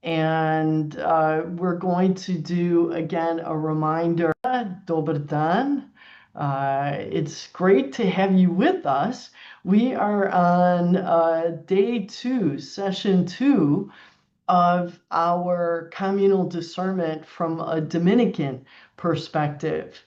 And we're going to do again a reminder. Dobar dan. It's great to have you with us. We are on day 2, session 2 of our communal discernment from a Dominican perspective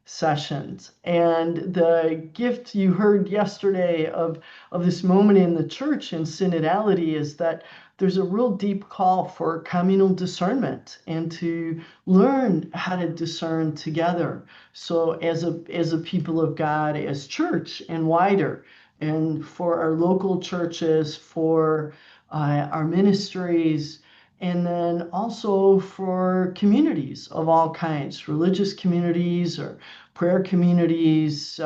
sessions. And the gift you heard yesterday of this moment in the church in synodality is that there's a real deep call for communal discernment and to learn how to discern together. So as a people of God, as church and wider, and for our local churches, for our ministries, and then also for communities of all kinds, religious communities or prayer communities.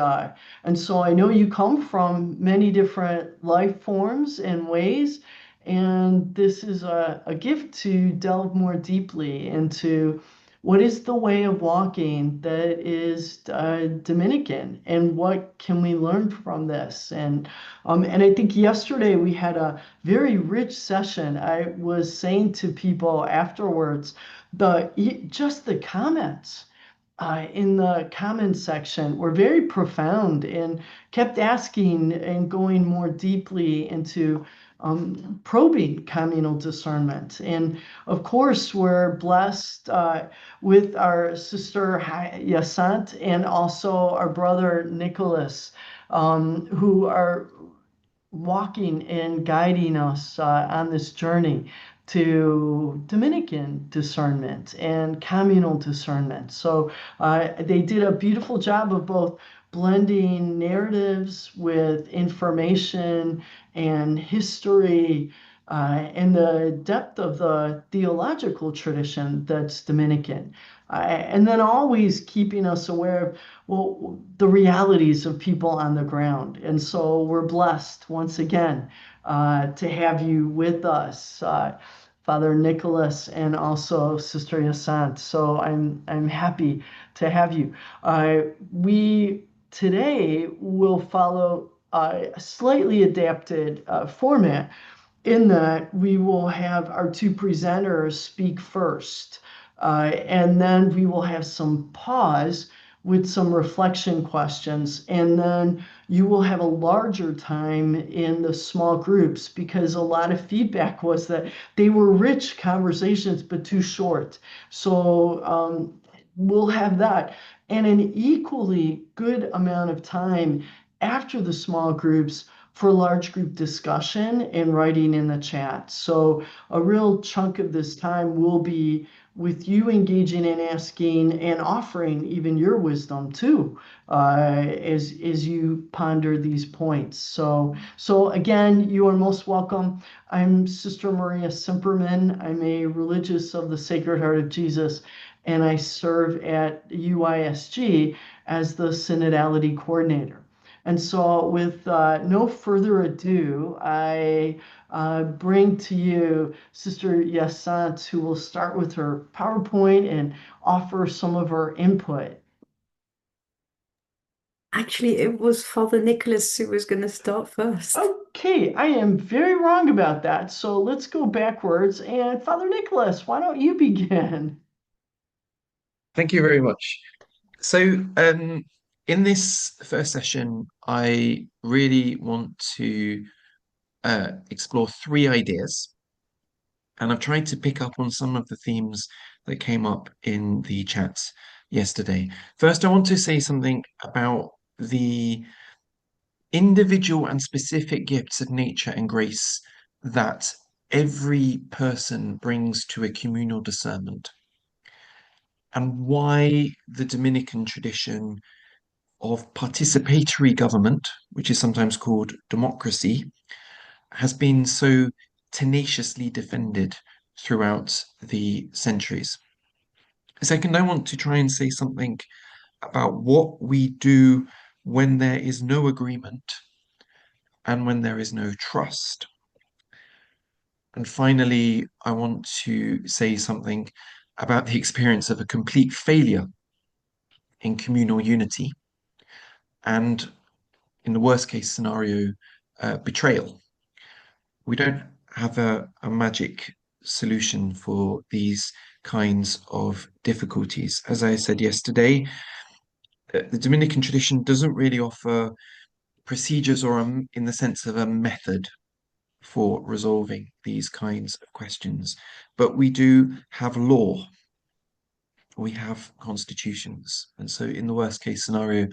And so I know you come from many different life forms and ways, and this is a gift to delve more deeply into what is the way of walking that is Dominican, and what can we learn from this? And I think yesterday we had a very rich session. I was saying to people afterwards, just the comments in the comments section were very profound and kept asking and going more deeply into probing communal discernment. And of course, we're blessed with our sister Yasant and also our brother Nicholas, who are walking and guiding us on this journey to Dominican discernment and communal discernment. So they did a beautiful job of both blending narratives with information and history and the depth of the theological tradition that's Dominican. And then always keeping us aware of, well, the realities of people on the ground. And so we're blessed once again to have you with us, Father Nicholas and also Sister Yasant. So I'm happy to have you. We today will follow a slightly adapted format in that we will have our two presenters speak first, and then we will have some pause with some reflection questions, and then you will have a larger time in the small groups because a lot of feedback was that they were rich conversations but too short. So we'll have that, and an equally good amount of time after the small groups for large group discussion and writing in the chat. So a real chunk of this time will be with you engaging and asking and offering even your wisdom too, as you ponder these points. So again, you are most welcome. I'm Sister Maria Simperman. I'm a religious of the Sacred Heart of Jesus, and I serve at UISG as the Synodality Coordinator. And so with no further ado, I bring to you Sister Yasant, who will start with her PowerPoint and offer some of her input. Actually, it was Father Nicholas who was going to start first. Okay, I am very wrong about that. So let's go backwards. And Father Nicholas, why don't you begin? Thank you very much. So, in this first session, I really want to explore 3 ideas, and I've tried to pick up on some of the themes that came up in the chats yesterday. First, I want to say something about the individual and specific gifts of nature and grace that every person brings to a communal discernment, and why the Dominican tradition of participatory government, which is sometimes called democracy, has been so tenaciously defended throughout the centuries. Second, I want to try and say something about what we do when there is no agreement and when there is no trust. And finally, I want to say something about the experience of a complete failure in communal unity and, in the worst case scenario, betrayal. We don't have a magic solution for these kinds of difficulties. As I said yesterday, the Dominican tradition doesn't really offer procedures or in the sense of a method for resolving these kinds of questions, but we do have law. We have constitutions. And so in the worst case scenario,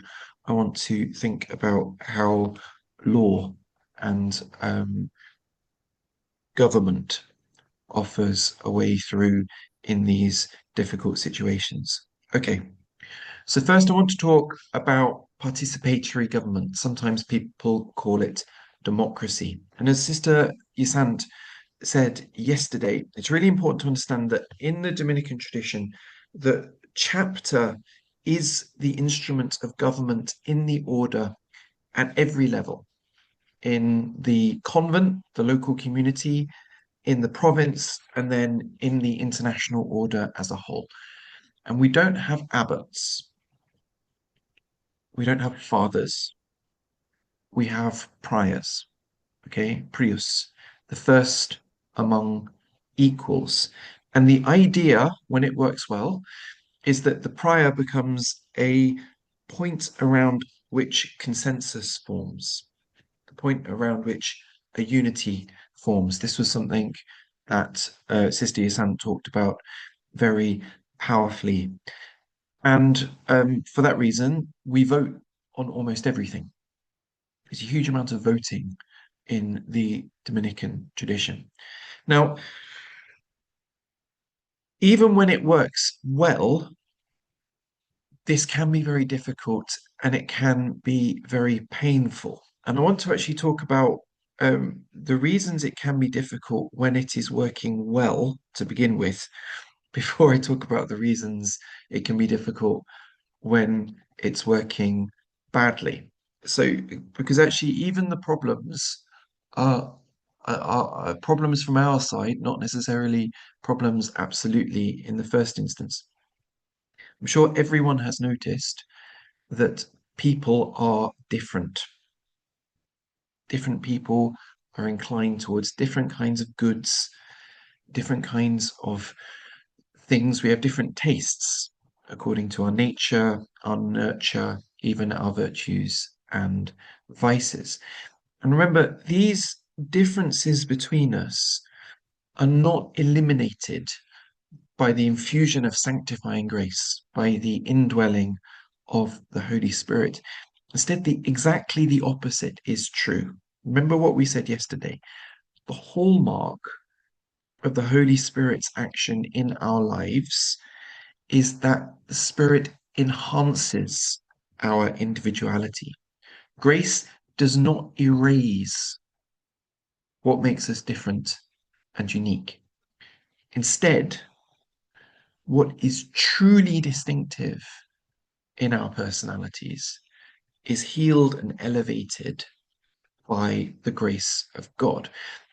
I want to think about how law and government offers a way through in these difficult situations. Okay, so first I want to talk about participatory government. Sometimes people call it democracy. And as Sister Yasant said yesterday, it's really important to understand that in the Dominican tradition, the chapter is the instrument of government in the order at every level. In the convent, the local community, in the province, and then in the international order as a whole. And we don't have abbots, we don't have fathers, we have priors, okay, prius, the first among equals. And the idea, when it works well, is that the prior becomes a point around which consensus forms, the point around which a unity forms. This was something that Sister Yasan talked about very powerfully. And for that reason, we vote on almost everything. There's a huge amount of voting in the Dominican tradition. Now, even when it works well, this can be very difficult and it can be very painful. And I want to actually talk about the reasons it can be difficult when it is working well to begin with, before I talk about the reasons it can be difficult when it's working badly. So, because actually, even the problems are problems from our side, not necessarily problems absolutely in the first instance. I'm sure everyone has noticed that people are different. Different people are inclined towards different kinds of goods, different kinds of things. We have different tastes according to our nature, our nurture, even our virtues and vices. And remember, these differences between us are not eliminated by the infusion of sanctifying grace, by the indwelling of the Holy Spirit. Instead, exactly the opposite is true. Remember what we said yesterday. The hallmark of the Holy Spirit's action in our lives is that the Spirit enhances our individuality. Grace does not erase what makes us different and unique. Instead, what is truly distinctive in our personalities is healed and elevated by the grace of God.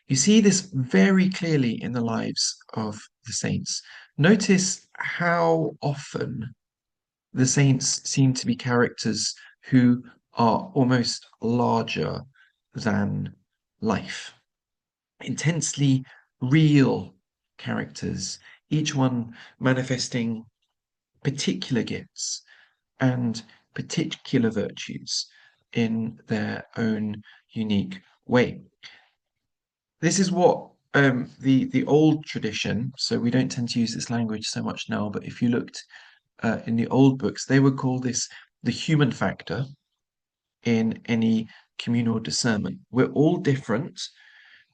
You see this very clearly in the lives of the saints. Notice how often the saints seem to be characters who are almost larger than life, intensely real characters, each one manifesting particular gifts and particular virtues in their own unique way. This is what the old tradition, so we don't tend to use this language so much now, but if you looked in the old books, they would call this the human factor in any communal discernment. We're all different.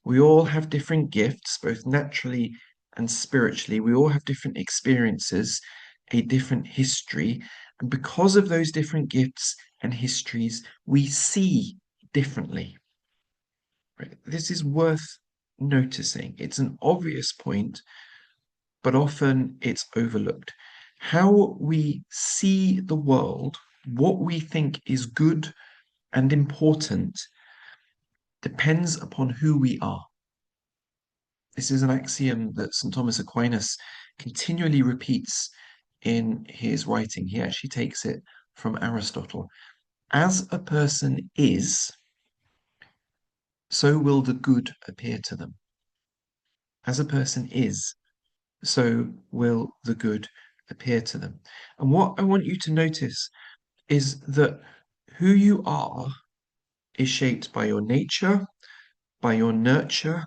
We all have different gifts, both naturally and spiritually. We all have different experiences, a different history. And because of those different gifts and histories, we see differently. Right? This is worth noticing. It's an obvious point, but often it's overlooked. How we see the world, what we think is good and important, depends upon who we are. This is an axiom that St. Thomas Aquinas continually repeats in his writing. He actually takes it from Aristotle. As a person is, so will the good appear to them. as a person is, so will the good appear to them. And what I want you to notice is that who you are is shaped by your nature, by your nurture,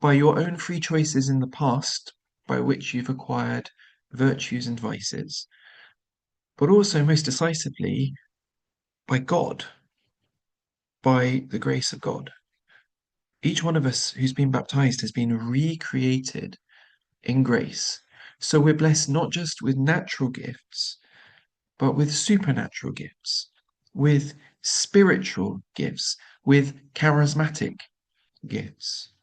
by your own free choices in the past, by which you've acquired virtues and vices, but also most decisively by God, by the grace of God. Each one of us who's been baptized has been recreated in grace. So we're blessed not just with natural gifts, but with supernatural gifts, with spiritual gifts, with charismatic gifts.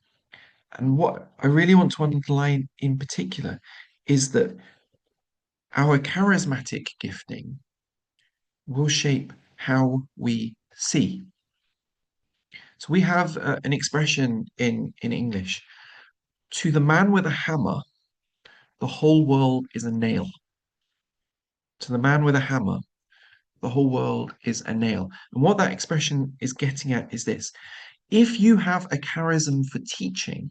And what I really want to underline in particular is that our charismatic gifting will shape how we see. So we have an expression in English: to the man with a hammer, the whole world is a nail. To the man with a hammer, the whole world is a nail. And what that expression is getting at is this: if you have a charism for teaching,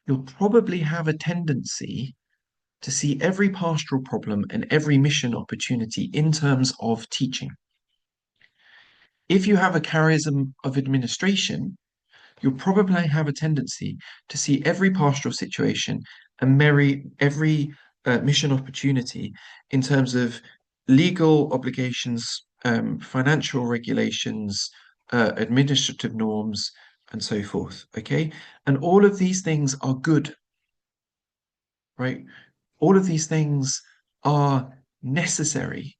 you'll probably have a tendency to see every pastoral problem and every mission opportunity in terms of teaching. If you have a charism of administration, you'll probably have a tendency to see every pastoral situation and every mission opportunity in terms of legal obligations, financial regulations, administrative norms, and so forth. Okay, and all of these things are good, right? All of these things are necessary,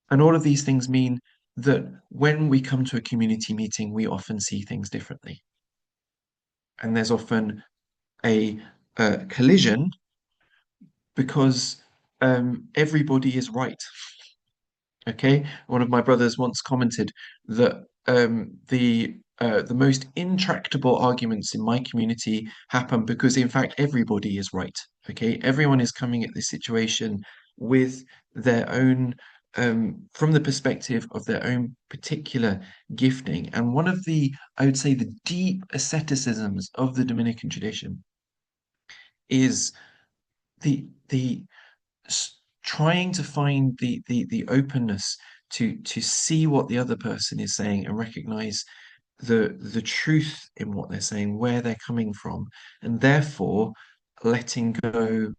and all of these things mean that when we come to a community meeting, we often see things differently. And there's often a collision because everybody is right. Okay, one of my brothers once commented that the most intractable arguments in my community happen because, in fact, everybody is right. Okay, everyone is coming at this situation with their own, from the perspective of their own particular gifting. And one of the, I would say, the deep asceticisms of the Dominican tradition is the trying to find the openness to see what the other person is saying and recognize the truth in what they're saying, where they're coming from, and therefore letting go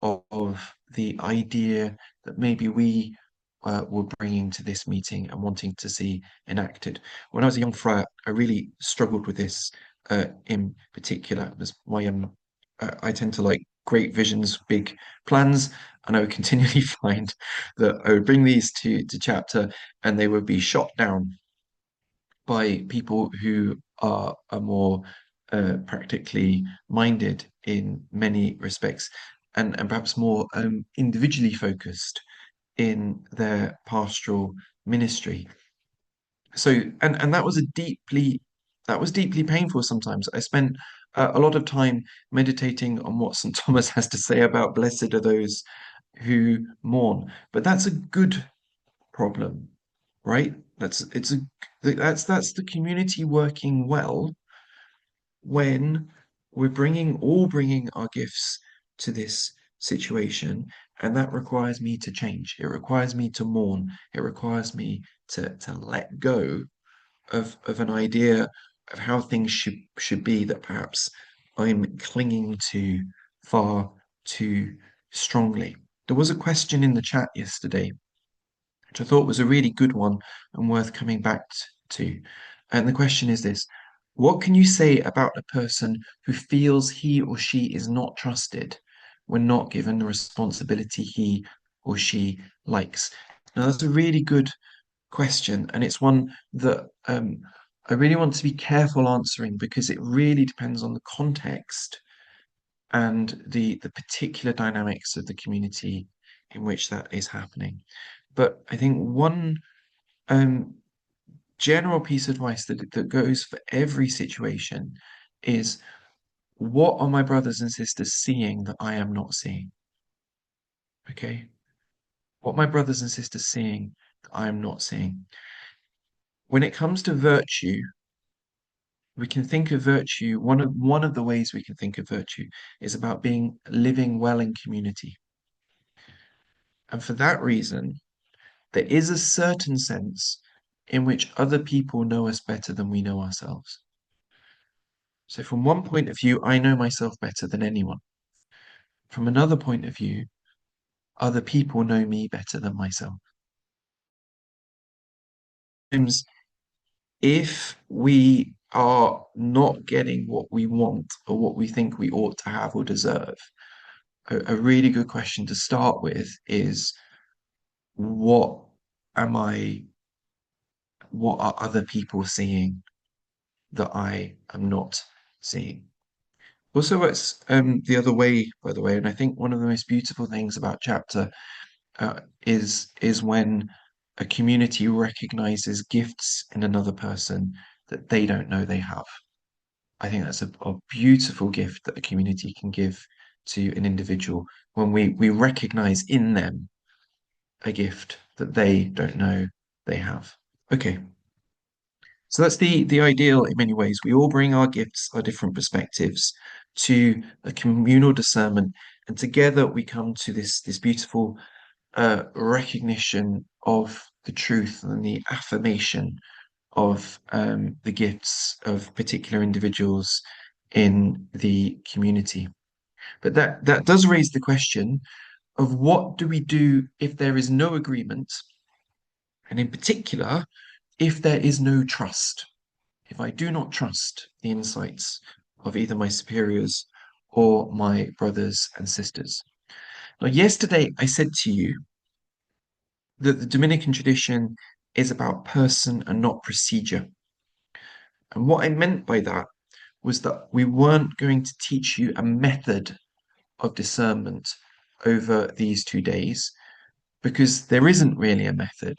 of the idea that maybe we were bringing to this meeting and wanting to see enacted. When I was a young friar, I really struggled with this in particular. That's why I tend to like great visions, big plans, and I would continually find that I would bring these to chapter and they would be shot down by people who are more practically minded in many respects and perhaps more individually focused in their pastoral ministry. So and that was deeply painful sometimes. I spent a lot of time meditating on what St. Thomas has to say about blessed are those who mourn. But that's a good problem, right? That's the community working well when we're bringing our gifts to this situation, and that requires me to change. It requires me to mourn. It requires me to let go of an idea of how things should be that perhaps I'm clinging to far too strongly. There was a question in the chat yesterday which I thought was a really good one and worth coming back to. And the question is this: what can you say about a person who feels he or she is not trusted when not given the responsibility he or she likes? Now, that's a really good question, and it's one that I really want to be careful answering because it really depends on the context and the particular dynamics of the community in which that is happening. But I think one general piece of advice that goes for every situation is: what are my brothers and sisters seeing that I am not seeing? Okay? What my brothers and sisters seeing that I am not seeing? When it comes to virtue, we can think of virtue, one of the ways we can think of virtue is about living well in community. And for that reason, there is a certain sense in which other people know us better than we know ourselves. So from one point of view, I know myself better than anyone. From another point of view, other people know me better than myself. Sometimes if we are not getting what we want or what we think we ought to have or deserve, a really good question to start with is what am I, what are other people seeing that I am not seeing? Also, it's the other way, by the way, and I think one of the most beautiful things about chapter is when a community recognizes gifts in another person that they don't know they have. I think that's a beautiful gift that a community can give to an individual when we recognize in them a gift that they don't know they have. Okay. So that's the ideal in many ways. We all bring our gifts, our different perspectives to a communal discernment, and together we come to this beautiful recognition of the truth and the affirmation of the gifts of particular individuals in the community. But that does raise the question of what do we do if there is no agreement, and in particular, if there is no trust, if I do not trust the insights of either my superiors or my brothers and sisters. Now, yesterday I said to you that the Dominican tradition is about person and not procedure. And what I meant by that was that we weren't going to teach you a method of discernment over these 2 days, because there isn't really a method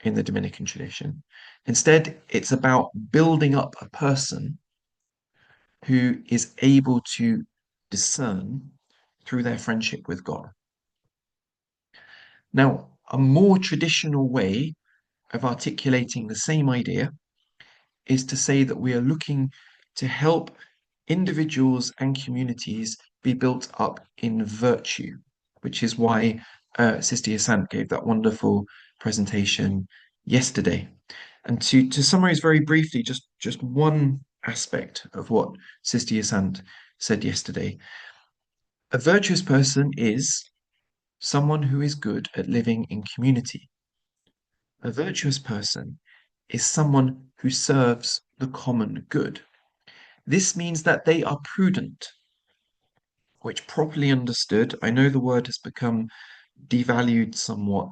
in the Dominican tradition. Instead, it's about building up a person who is able to discern through their friendship with God. Now, a more traditional way of articulating the same idea is to say that we are looking to help individuals and communities be built up in virtue, which is why Sister Yasant gave that wonderful presentation yesterday. And to summarize very briefly, just one aspect of what Sister Yasant said yesterday. A virtuous person is someone who is good at living in community. A virtuous person is someone who serves the common good. This means that they are prudent, which, properly understood, I know the word has become devalued somewhat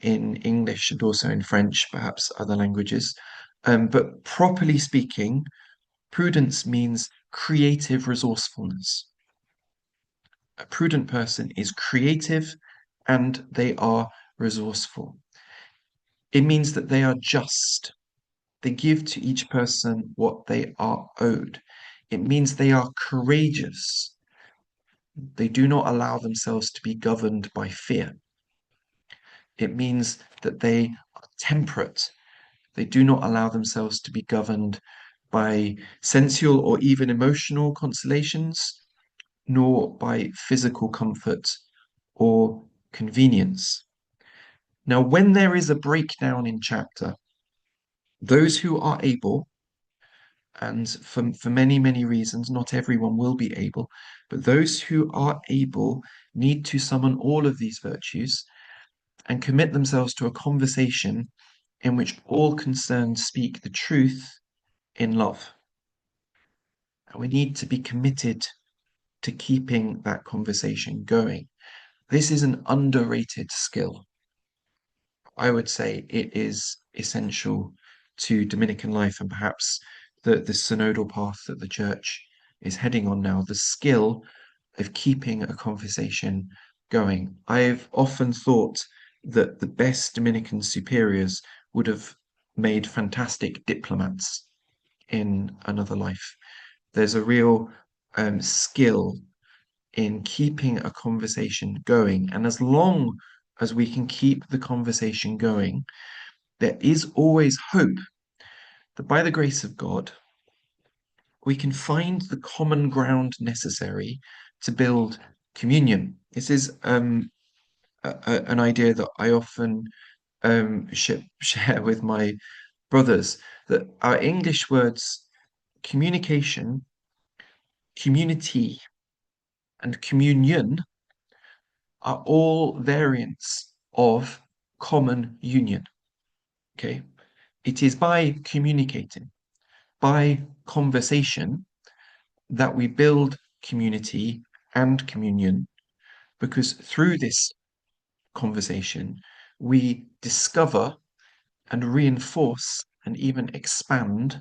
in English and also in French, perhaps other languages. But properly speaking, prudence means creative resourcefulness. A prudent person is creative and they are resourceful. It means that they are just. They give to each person what they are owed. It means they are courageous. They do not allow themselves to be governed by fear. It means that they are temperate. They do not allow themselves to be governed by sensual or even emotional consolations, nor by physical comfort or convenience. Now, when there is a breakdown in chapter, those who are able, and for many, many reasons, not everyone will be able, but those who are able need to summon all of these virtues and commit themselves to a conversation in which all concerned speak the truth in love. And we need to be committed to keeping that conversation going. This is an underrated skill. I would say it is essential to Dominican life and perhaps the synodal path that the church is heading on now, the skill of keeping a conversation going. I've often thought that the best Dominican superiors would have made fantastic diplomats in another life. There's a real skill in keeping a conversation going. And as long as we can keep the conversation going, there is always hope that by the grace of God, we can find the common ground necessary to build communion. This is an idea that I often share with my brothers, that our English words communication, community, and communion are all variants of common union. Okay, it is by communicating, by conversation, that we build community and communion, because through this conversation we discover and reinforce and even expand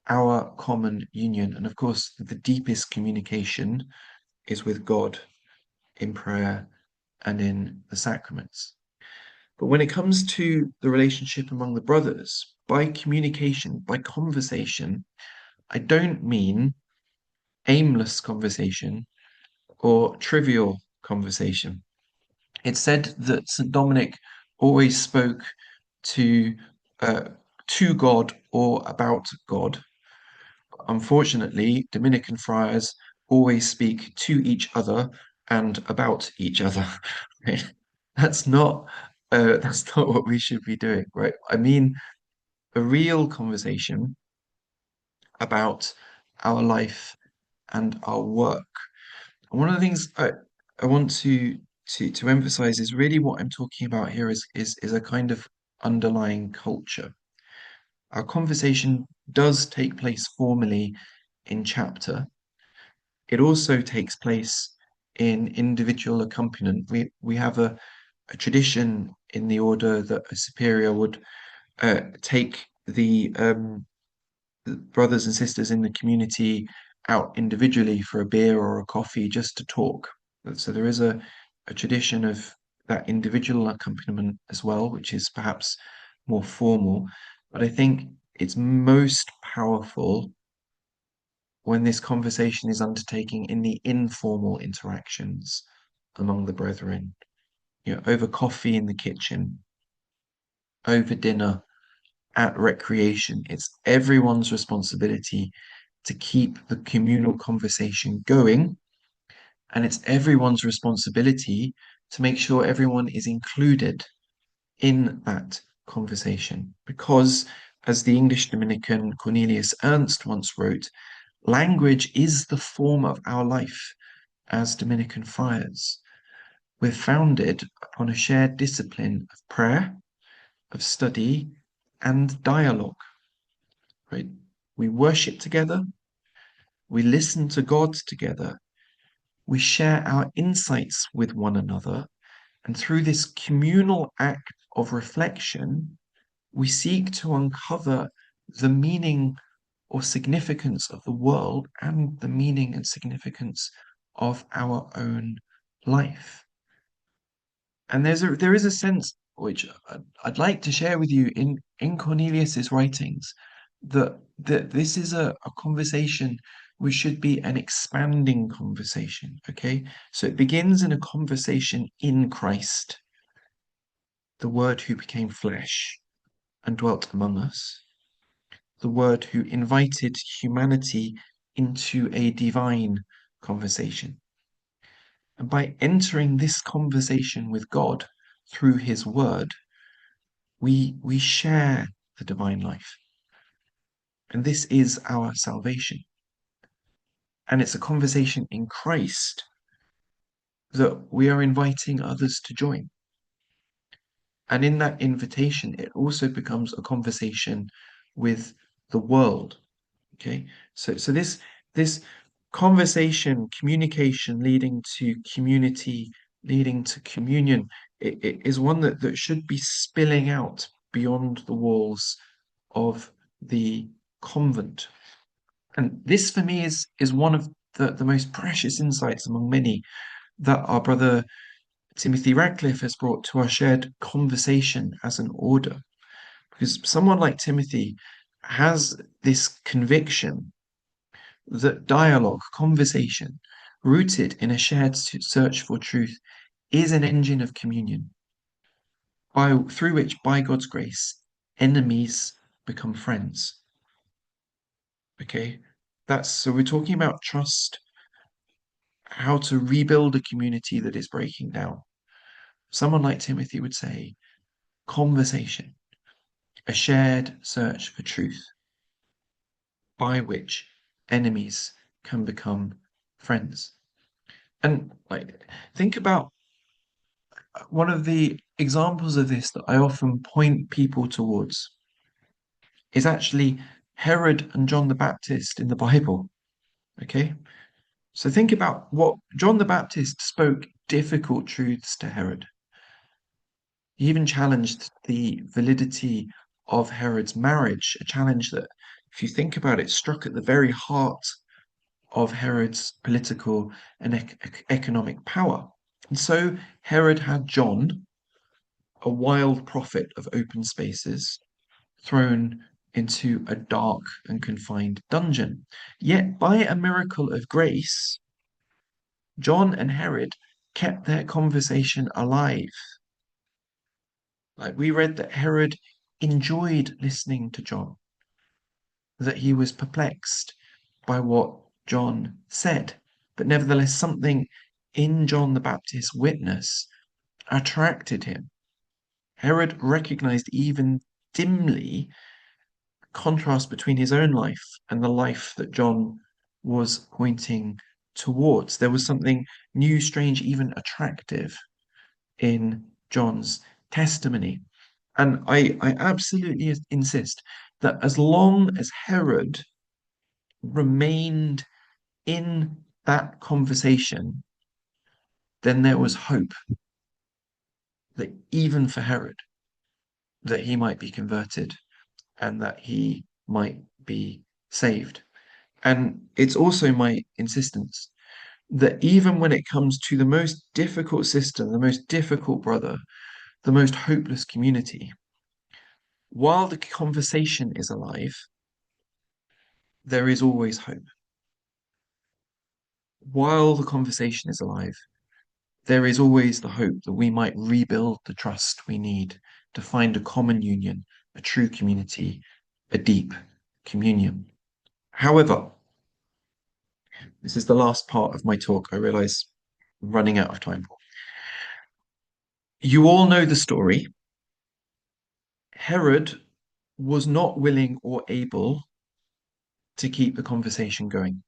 our common union. And of course, the deepest communication is with God in prayer and in the sacraments. But when it comes to the relationship among the brothers, by communication, by conversation, I don't mean aimless conversation or trivial conversation. It's said that St. Dominic always spoke to God or about God. Unfortunately, Dominican friars always speak to each other and about each other. Right? That's not what we should be doing, right? I mean, a real conversation about our life and our work. And one of the things I want to emphasize is really what I'm talking about here is a kind of underlying culture. Our conversation does take place formally in chapter. It also takes place in individual accompaniment. We have a tradition in the order that a superior would take the brothers and sisters in the community out individually for a beer or a coffee just to talk. So there is a tradition of that individual accompaniment as well, which is perhaps more formal. But I think it's most powerful when this conversation is undertaken in the informal interactions among the brethren, over coffee in the kitchen, over dinner, at recreation. It's everyone's responsibility to keep the communal conversation going, and it's everyone's responsibility to make sure everyone is included in that conversation. Because, as the English Dominican Cornelius Ernst once wrote, language is the form of our life as Dominican friars. We're founded upon a shared discipline of prayer, of study, and dialogue. Right? We worship together, we listen to God together, we share our insights with one another, and through this communal act of reflection, we seek to uncover the meaning or significance of the world and the meaning and significance of our own life. And there is a sense which I'd like to share with you in Cornelius's writings, that this is a conversation which should be an expanding conversation. Okay, so it begins in a conversation in Christ, the Word who became flesh and dwelt among us, the Word who invited humanity into a divine conversation. And by entering this conversation with God through his word, we share the divine life. And this is our salvation. And it's a conversation in Christ that we are inviting others to join. And in that invitation, it also becomes a conversation with the world. Okay, so this conversation, communication leading to community, leading to communion, it is one that should be spilling out beyond the walls of the convent. And this for me is one of the most precious insights among many that our brother Timothy Ratcliffe has brought to our shared conversation as an order. Because someone like Timothy has this conviction that dialogue, conversation, rooted in a shared search for truth, is an engine of communion, through which, by God's grace, enemies become friends. Okay? So we're talking about trust, how to rebuild a community that is breaking down. Someone like Timothy would say, conversation, a shared search for truth by which enemies can become friends. And like, think about one of the examples of this that I often point people towards is actually Herod and John the Baptist in the Bible. Okay. So think about what John the Baptist spoke difficult truths to Herod. He even challenged the validity of Herod's marriage, a challenge that, if you think about it, struck at the very heart of Herod's political and economic power. And so Herod had John, a wild prophet of open spaces, thrown into a dark and confined dungeon. Yet, by a miracle of grace, John and Herod kept their conversation alive. Like we read that Herod enjoyed listening to John, that he was perplexed by what John said, but nevertheless, something in John the Baptist's witness attracted him. Herod recognized even dimly contrast between his own life and the life that John was pointing towards. There was something new, strange, even attractive in John's testimony. And I absolutely insist that as long as Herod remained in that conversation, then there was hope that even for Herod, that he might be converted and that he might be saved. And it's also my insistence that even when it comes to the most difficult sister, the most difficult brother, the most hopeless community, while the conversation is alive, there is always hope. While the conversation is alive, there is always the hope that we might rebuild the trust we need to find a common union, a true community, a deep communion. However, this is the last part of my talk. I realize I'm running out of time. You all know the story. Herod was not willing or able to keep the conversation going.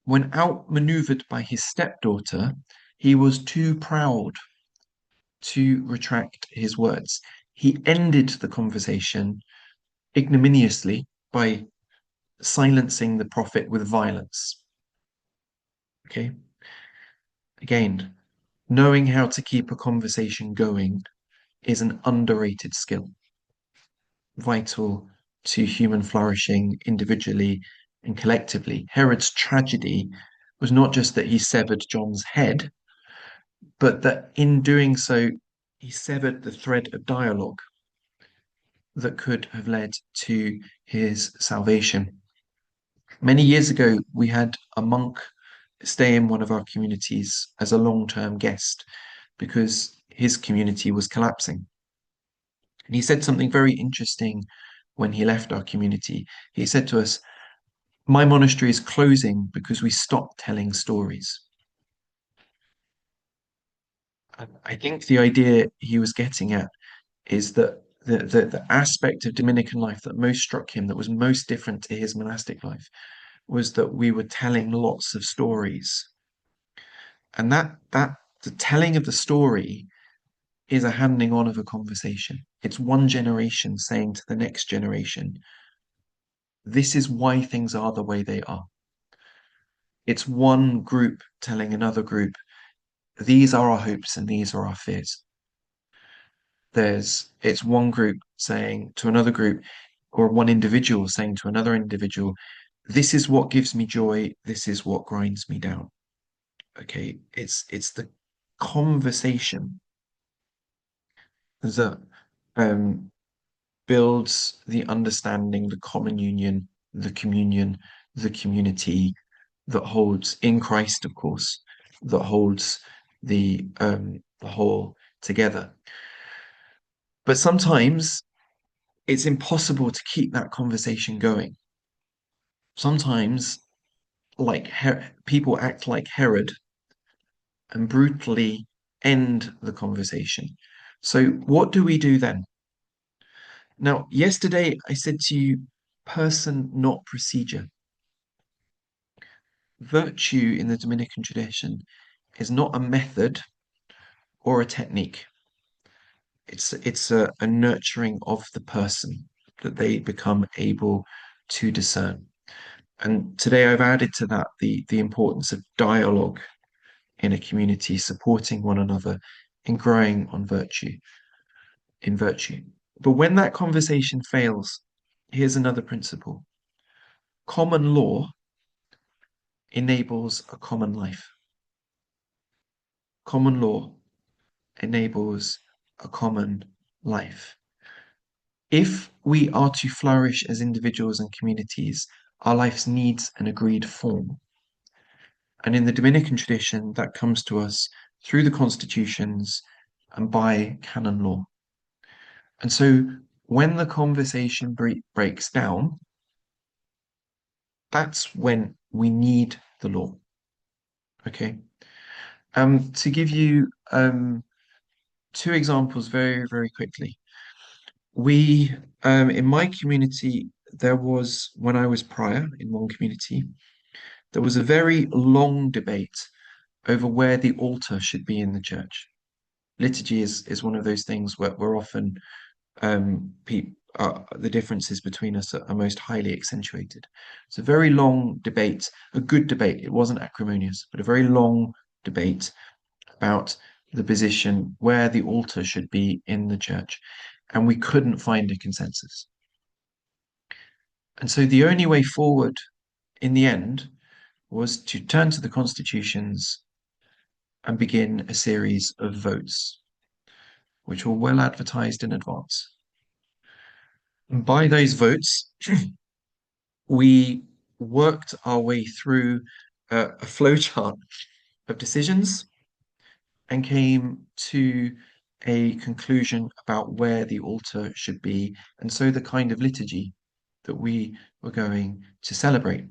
When outmaneuvered by his stepdaughter, he was too proud to retract his words. He ended the conversation ignominiously by silencing the prophet with violence. Okay? Again, knowing how to keep a conversation going is an underrated skill, vital to human flourishing individually and collectively. Herod's tragedy was not just that he severed John's head, but that in doing so, he severed the thread of dialogue that could have led to his salvation. Many years ago, we had a monk stay in one of our communities as a long-term guest because his community was collapsing. And he said something very interesting when he left our community. He said to us, "My monastery is closing because we stopped telling stories." I think the idea he was getting at is that the aspect of Dominican life that most struck him, that was most different to his monastic life, was that we were telling lots of stories. And that the telling of the story is a handing on of a conversation. It's one generation saying to the next generation, this is why things are the way they are. It's one group telling another group, these are our hopes and these are our fears. It's one group saying to another group, or one individual saying to another individual, this is what gives me joy, this is what grinds me down. Okay, it's the conversation that builds the understanding, the common union, the communion, the community that holds in Christ, of course, that holds the whole together. But sometimes it's impossible to keep that conversation going. sometimes people act like Herod and brutally end the conversation. So what do we do then? Now, yesterday I said to you, person, not procedure. Virtue in the Dominican tradition is not a method or a technique. It's a nurturing of the person that they become able to discern. And today I've added to that the importance of dialogue in a community, supporting one another in growing in virtue. But when that conversation fails, here's another principle. Common law enables a common life. Common law enables a common life. If we are to flourish as individuals and communities, our lives needs an agreed form. And in the Dominican tradition, that comes to us through the constitutions and by canon law. And so when the conversation breaks down, that's when we need the law. Okay. To give you two examples very, very quickly. We, in my community, there was, when I was prior in one community, there was a very long debate over where the altar should be in the church. Liturgy is one of those things where we're often the differences between us are most highly accentuated. It's a very long debate, a good debate. It wasn't acrimonious, but a very long debate about the position where the altar should be in the church. And we couldn't find a consensus. And so the only way forward in the end was to turn to the constitutions and begin a series of votes, which were well advertised in advance. And by those votes, we worked our way through a flowchart of decisions and came to a conclusion about where the altar should be, and so the kind of liturgy that we were going to celebrate.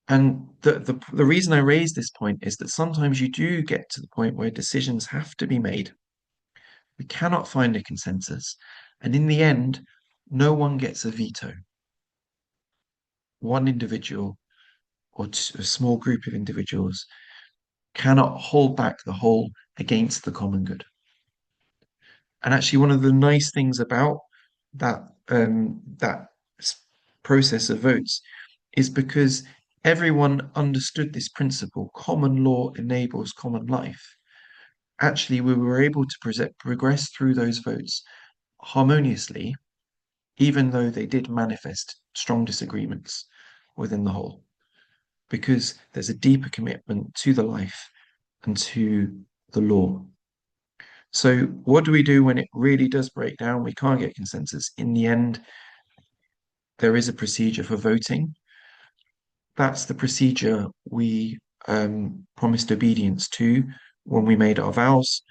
And the reason I raise this point is that sometimes you do get to the point where decisions have to be made. We cannot find a consensus, and in the end, no one gets a veto. One individual or a small group of individuals cannot hold back the whole against the common good. And actually, one of the nice things about that process of votes is because everyone understood this principle: common law enables common life. Actually, we were able to progress through those votes harmoniously, even though they did manifest strong disagreements within the whole, because there's a deeper commitment to the life and to the law. So what do we do when it really does break down? We can't get consensus. In the end, there is a procedure for voting. That's the procedure we promised obedience to when we made our vows,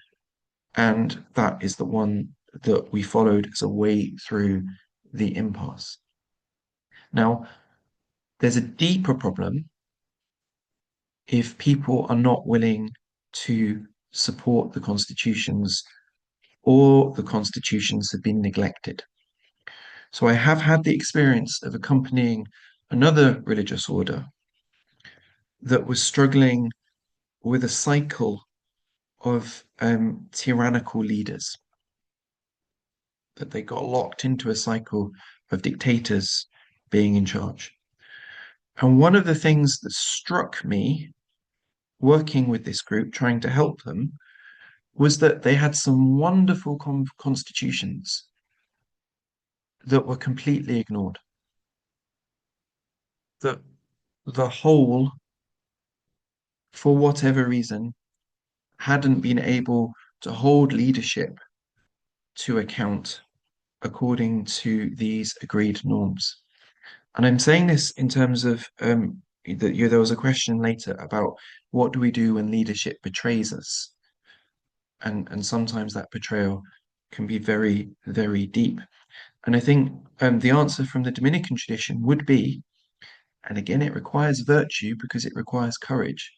and that is the one that we followed as a way through the impasse. Now, there's a deeper problem if people are not willing to support the constitutions or the constitutions have been neglected. So I have had the experience of accompanying another religious order that was struggling with a cycle of tyrannical leaders, that they got locked into a cycle of dictators being in charge. And one of the things that struck me working with this group, trying to help them, was that they had some wonderful constitutions that were completely ignored. That the whole, for whatever reason, hadn't been able to hold leadership to account according to these agreed norms. And I'm saying this in terms of there was a question later about what do we do when leadership betrays us? And sometimes that betrayal can be very, very deep. And I think the answer from the Dominican tradition would be and again, it requires virtue because it requires courage,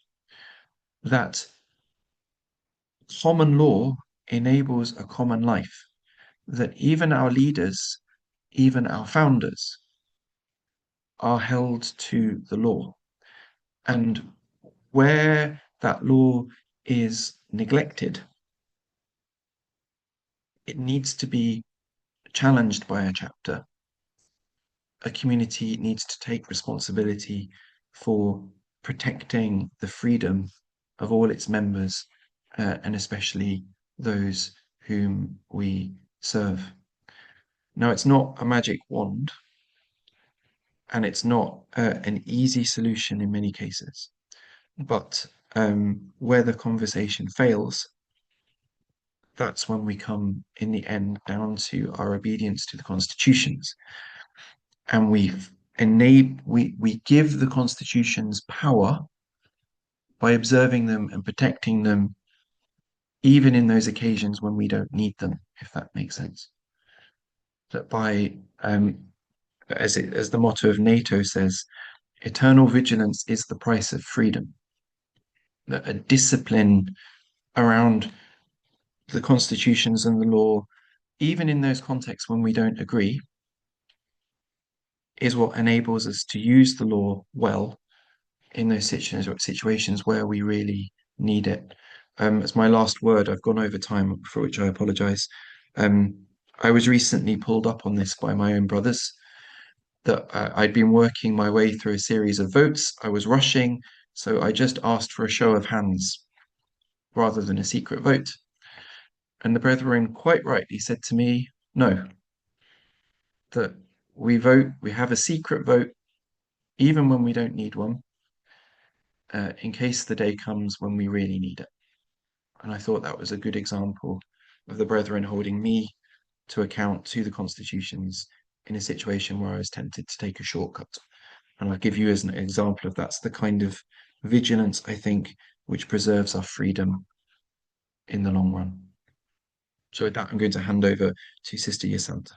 that common law enables a common life, that even our leaders, even our founders, are held to the law. And where that law is neglected, it needs to be challenged by a chapter. A community needs to take responsibility for protecting the freedom of all its members, and especially those whom we serve. Now, it's not a magic wand, and it's not an easy solution in many cases. But where the conversation fails, that's when we come in the end down to our obedience to the constitutions. And we give the constitutions power by observing them and protecting them, even in those occasions when we don't need them, if that makes sense. That by as the motto of NATO says, eternal vigilance is the price of freedom. That a discipline around the constitutions and the law, even in those contexts when we don't agree, is what enables us to use the law well in those situations where we really need it. As my last word, I've gone over time, for which I apologize. I was recently pulled up on this by my own brothers, that I'd been working my way through a series of votes. I was rushing, so I just asked for a show of hands rather than a secret vote. And the brethren quite rightly said to me, no, that we vote, we have a secret vote, even when we don't need one, in case the day comes when we really need it. And I thought that was a good example of the brethren holding me to account to the constitutions in a situation where I was tempted to take a shortcut. And I'll give you as an example of that's the kind of vigilance, I think, which preserves our freedom in the long run. So with that, I'm going to hand over to Sister Yasanta.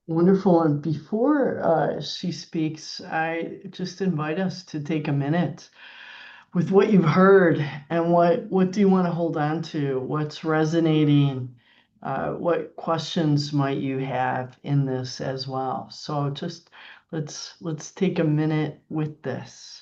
Wonderful. And before she speaks, I just invite us to take a minute with what you've heard and what do you want to hold on to? What's resonating? What questions might you have in this as well? So just let's take a minute with this.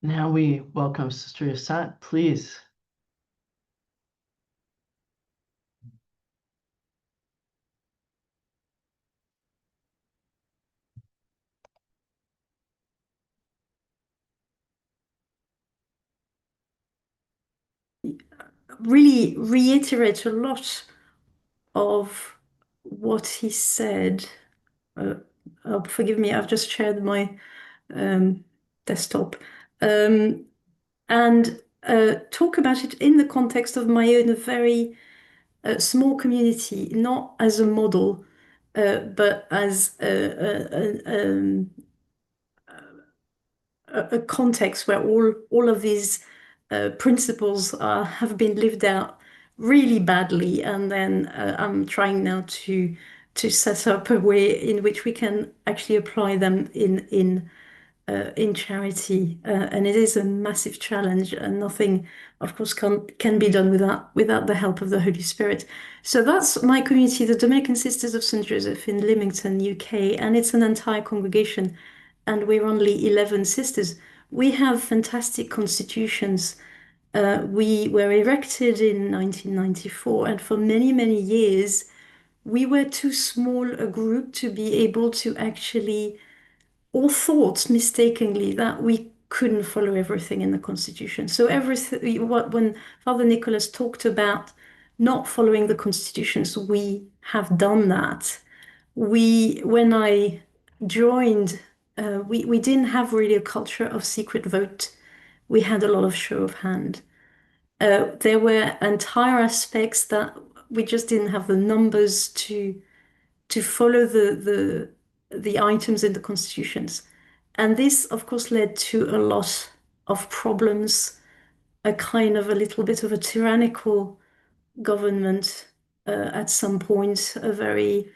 Now we welcome Sister Yasant, please. Really reiterate a lot of what he said. Forgive me, I've just shared my desktop. And talk about it in the context of my own very small community, not as a model, but as a context where all of these principles have been lived out really badly, and then I'm trying now to set up a way in which we can actually apply them in charity, and it is a massive challenge, and nothing, of course, can be done without the help of the Holy Spirit. So that's my community, the Dominican Sisters of St. Joseph in Lymington, UK, and it's an entire congregation, and we're only 11 sisters. We have fantastic constitutions. We were erected in 1994, and for many, many years, we were too small a group to be able to actually, or thought mistakenly, that we couldn't follow everything in the Constitution. So everything, when Father Nicholas talked about not following the constitutions, we have done that. When I joined, we didn't have really a culture of secret vote. We had a lot of show of hand. There were entire aspects that we just didn't have the numbers to follow the items in the constitutions. And this, of course, led to a lot of problems, a kind of a little bit of a tyrannical government at some point, a very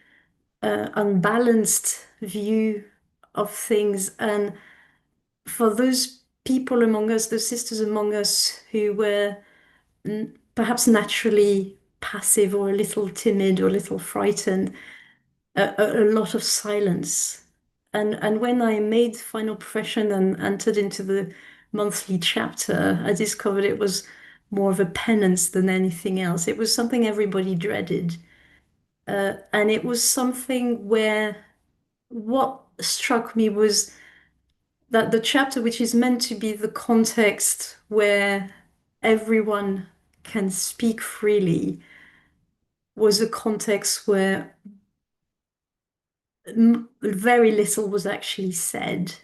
unbalanced view of things. And for those people among us, those sisters among us who were perhaps naturally passive or a little timid or a little frightened, a lot of silence. And when I made final profession and entered into the monthly chapter, I discovered it was more of a penance than anything else. It was something everybody dreaded. And it was something where what struck me was that the chapter, which is meant to be the context where everyone can speak freely, was a context where very little was actually said,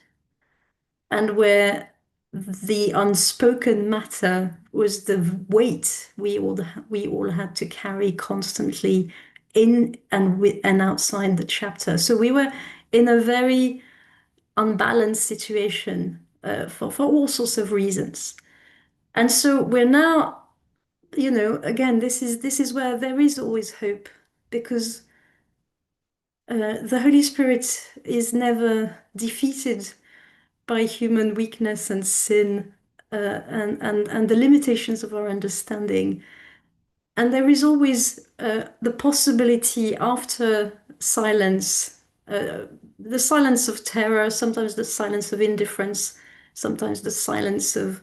and where the unspoken matter was the weight we all had to carry constantly in and outside the chapter. So we were in a very unbalanced situation for all sorts of reasons. And so we're now, again, this is where there is always hope, because the Holy Spirit is never defeated by human weakness and sin, and the limitations of our understanding. And there is always the possibility, after silence, the silence of terror, sometimes the silence of indifference, sometimes the silence of,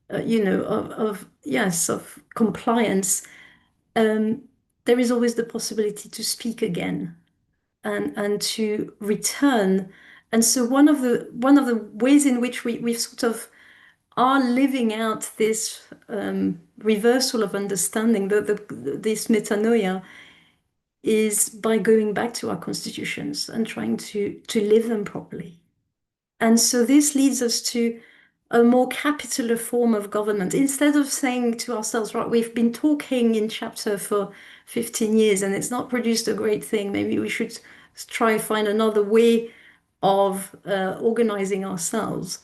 of compliance. There is always the possibility to speak again and to return. And so one of the ways in which we sort of are living out this reversal of understanding, this metanoia, is by going back to our constitutions and trying to live them properly. And so this leads us to a more capitular form of government. Instead of saying to ourselves, right, we've been talking in chapter for 15 years and it's not produced a great thing, maybe we should try and find another way of organizing ourselves.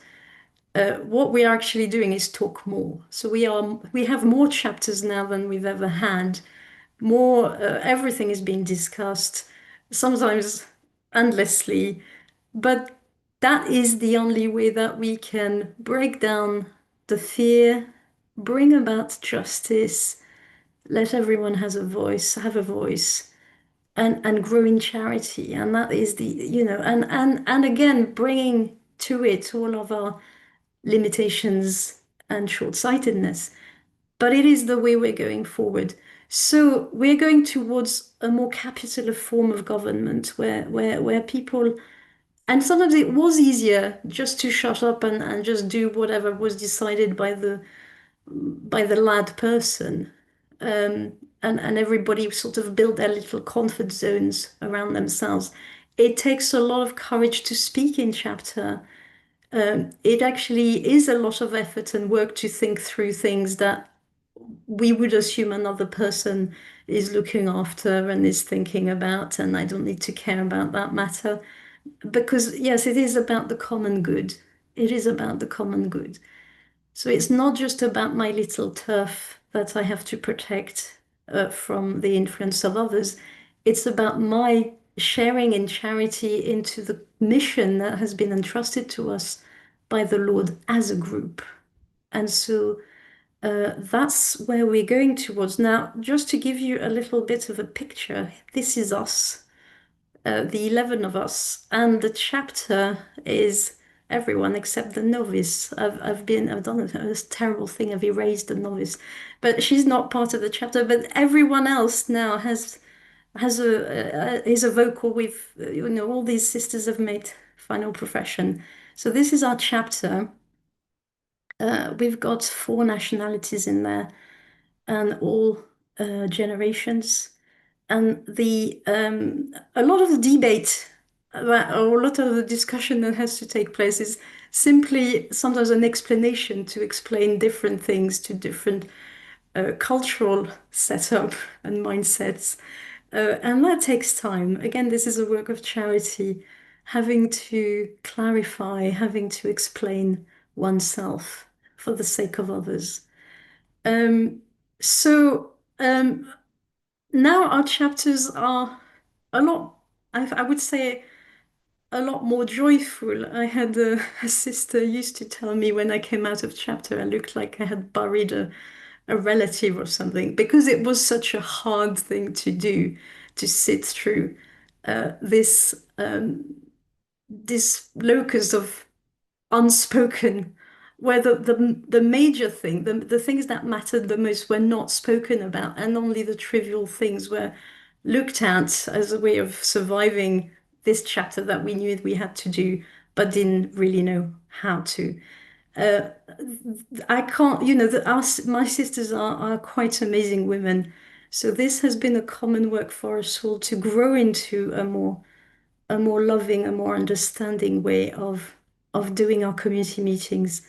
What we are actually doing is talk more. So we have more chapters now than we've ever had. More, everything is being discussed, sometimes endlessly, but that is the only way that we can break down the fear, bring about justice, let everyone have a voice, and grow in charity. And that is and again, bringing to it all of our limitations and short-sightedness. But it is the way we're going forward. So we're going towards a more capitular form of government where people, and sometimes it was easier just to shut up and just do whatever was decided by the lad person. And everybody sort of built their little comfort zones around themselves. It takes a lot of courage to speak in chapter. It actually is a lot of effort and work to think through things that we would assume another person is looking after and is thinking about, and I don't need to care about that matter. Because, yes, it is about the common good. It is about the common good. So it's not just about my little turf that I have to protect from the influence of others. It's about my sharing in charity into the mission that has been entrusted to us by the Lord as a group. And so that's where we're going towards. Now, just to give you a little bit of a picture, this is us, the 11 of us, and the chapter is everyone except the novice. I've done a terrible thing. I've erased the novice, but she's not part of the chapter. But everyone else now is a vocal with, all these sisters have made final profession. So this is our chapter. We've got 4 nationalities in there and all generations. And a lot of the debate or a lot of the discussion that has to take place is simply sometimes an explanation to explain different things to different cultural setup and mindsets. And that takes time. Again, this is a work of charity, having to clarify, having to explain oneself for the sake of others. Um, so now our chapters are a lot, I would say, a lot more joyful. I had a sister used to tell me when I came out of chapter, I looked like I had buried a relative or something, because it was such a hard thing to do, to sit through this locus of unspoken, where the major thing, the things that mattered the most were not spoken about, and only the trivial things were looked at as a way of surviving this chapter that we knew we had to do, but didn't really know how to. Uh, I can't, my sisters are quite amazing women. So this has been a common work for us all to grow into a more loving, a more understanding way of doing our community meetings.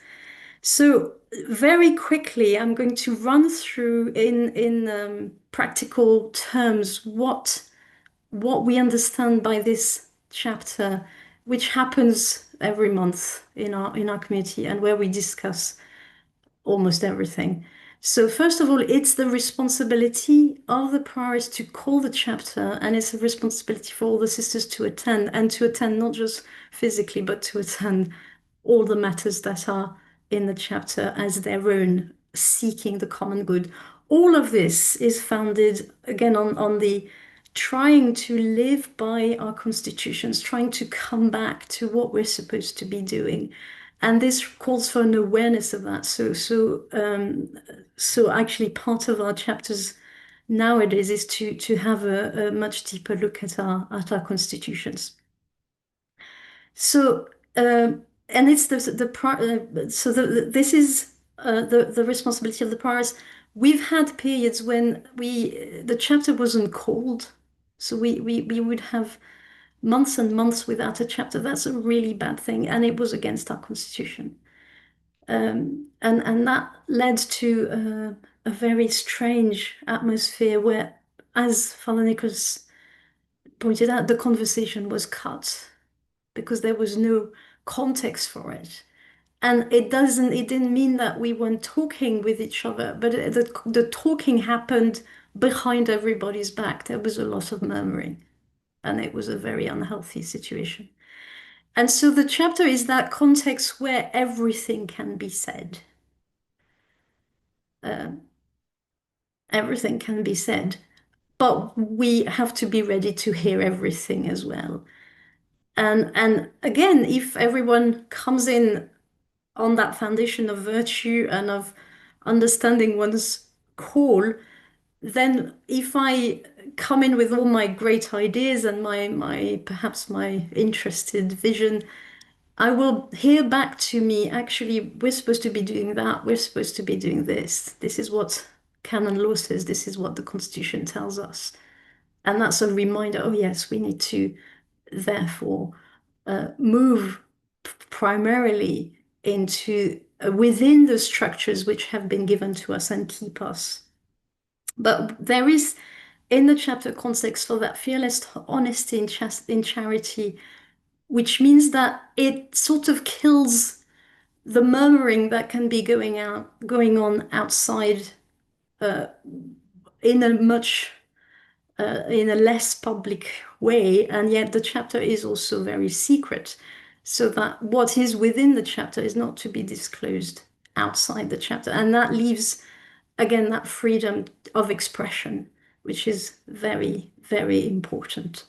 So very quickly, I'm going to run through in practical terms what we understand by this chapter, which happens every month in our community and where we discuss almost everything. So first of all, it's the responsibility of the priors to call the chapter, and it's a responsibility for all the sisters to attend, and to attend not just physically, but to attend all the matters that are in the chapter as their own, seeking the common good. All of this is founded again on the trying to live by our constitutions, trying to come back to what we're supposed to be doing. And this calls for an awareness of that. So actually part of our chapters nowadays is to have a much deeper look at our constitutions. So and it's this is the responsibility of the priors. We've had periods when the chapter wasn't called, so we would have months and months without a chapter. That's a really bad thing, and it was against our constitution. And that led to a very strange atmosphere where, as Father Nicholas pointed out, the conversation was cut because there was no context for it. And it didn't mean that we weren't talking with each other, but the talking happened behind everybody's back. There was a lot of murmuring, and it was a very unhealthy situation. And so the chapter is that context where everything can be said. Everything can be said, but we have to be ready to hear everything as well. And again, if everyone comes in on that foundation of virtue and of understanding one's call, then if I come in with all my great ideas and my perhaps my interested vision, I will hear back to me, actually, we're supposed to be doing that, we're supposed to be doing this. This is what canon law says, this is what the Constitution tells us. And that's a reminder, oh yes, we need to therefore move primarily into within the structures which have been given to us and keep us. But there is in the chapter context for that fearless honesty in charity, which means that it sort of kills the murmuring that can be going on outside in a much in a less public way, and yet the chapter is also very secret, so that what is within the chapter is not to be disclosed outside the chapter, and that leaves again that freedom of expression, which is very, very important.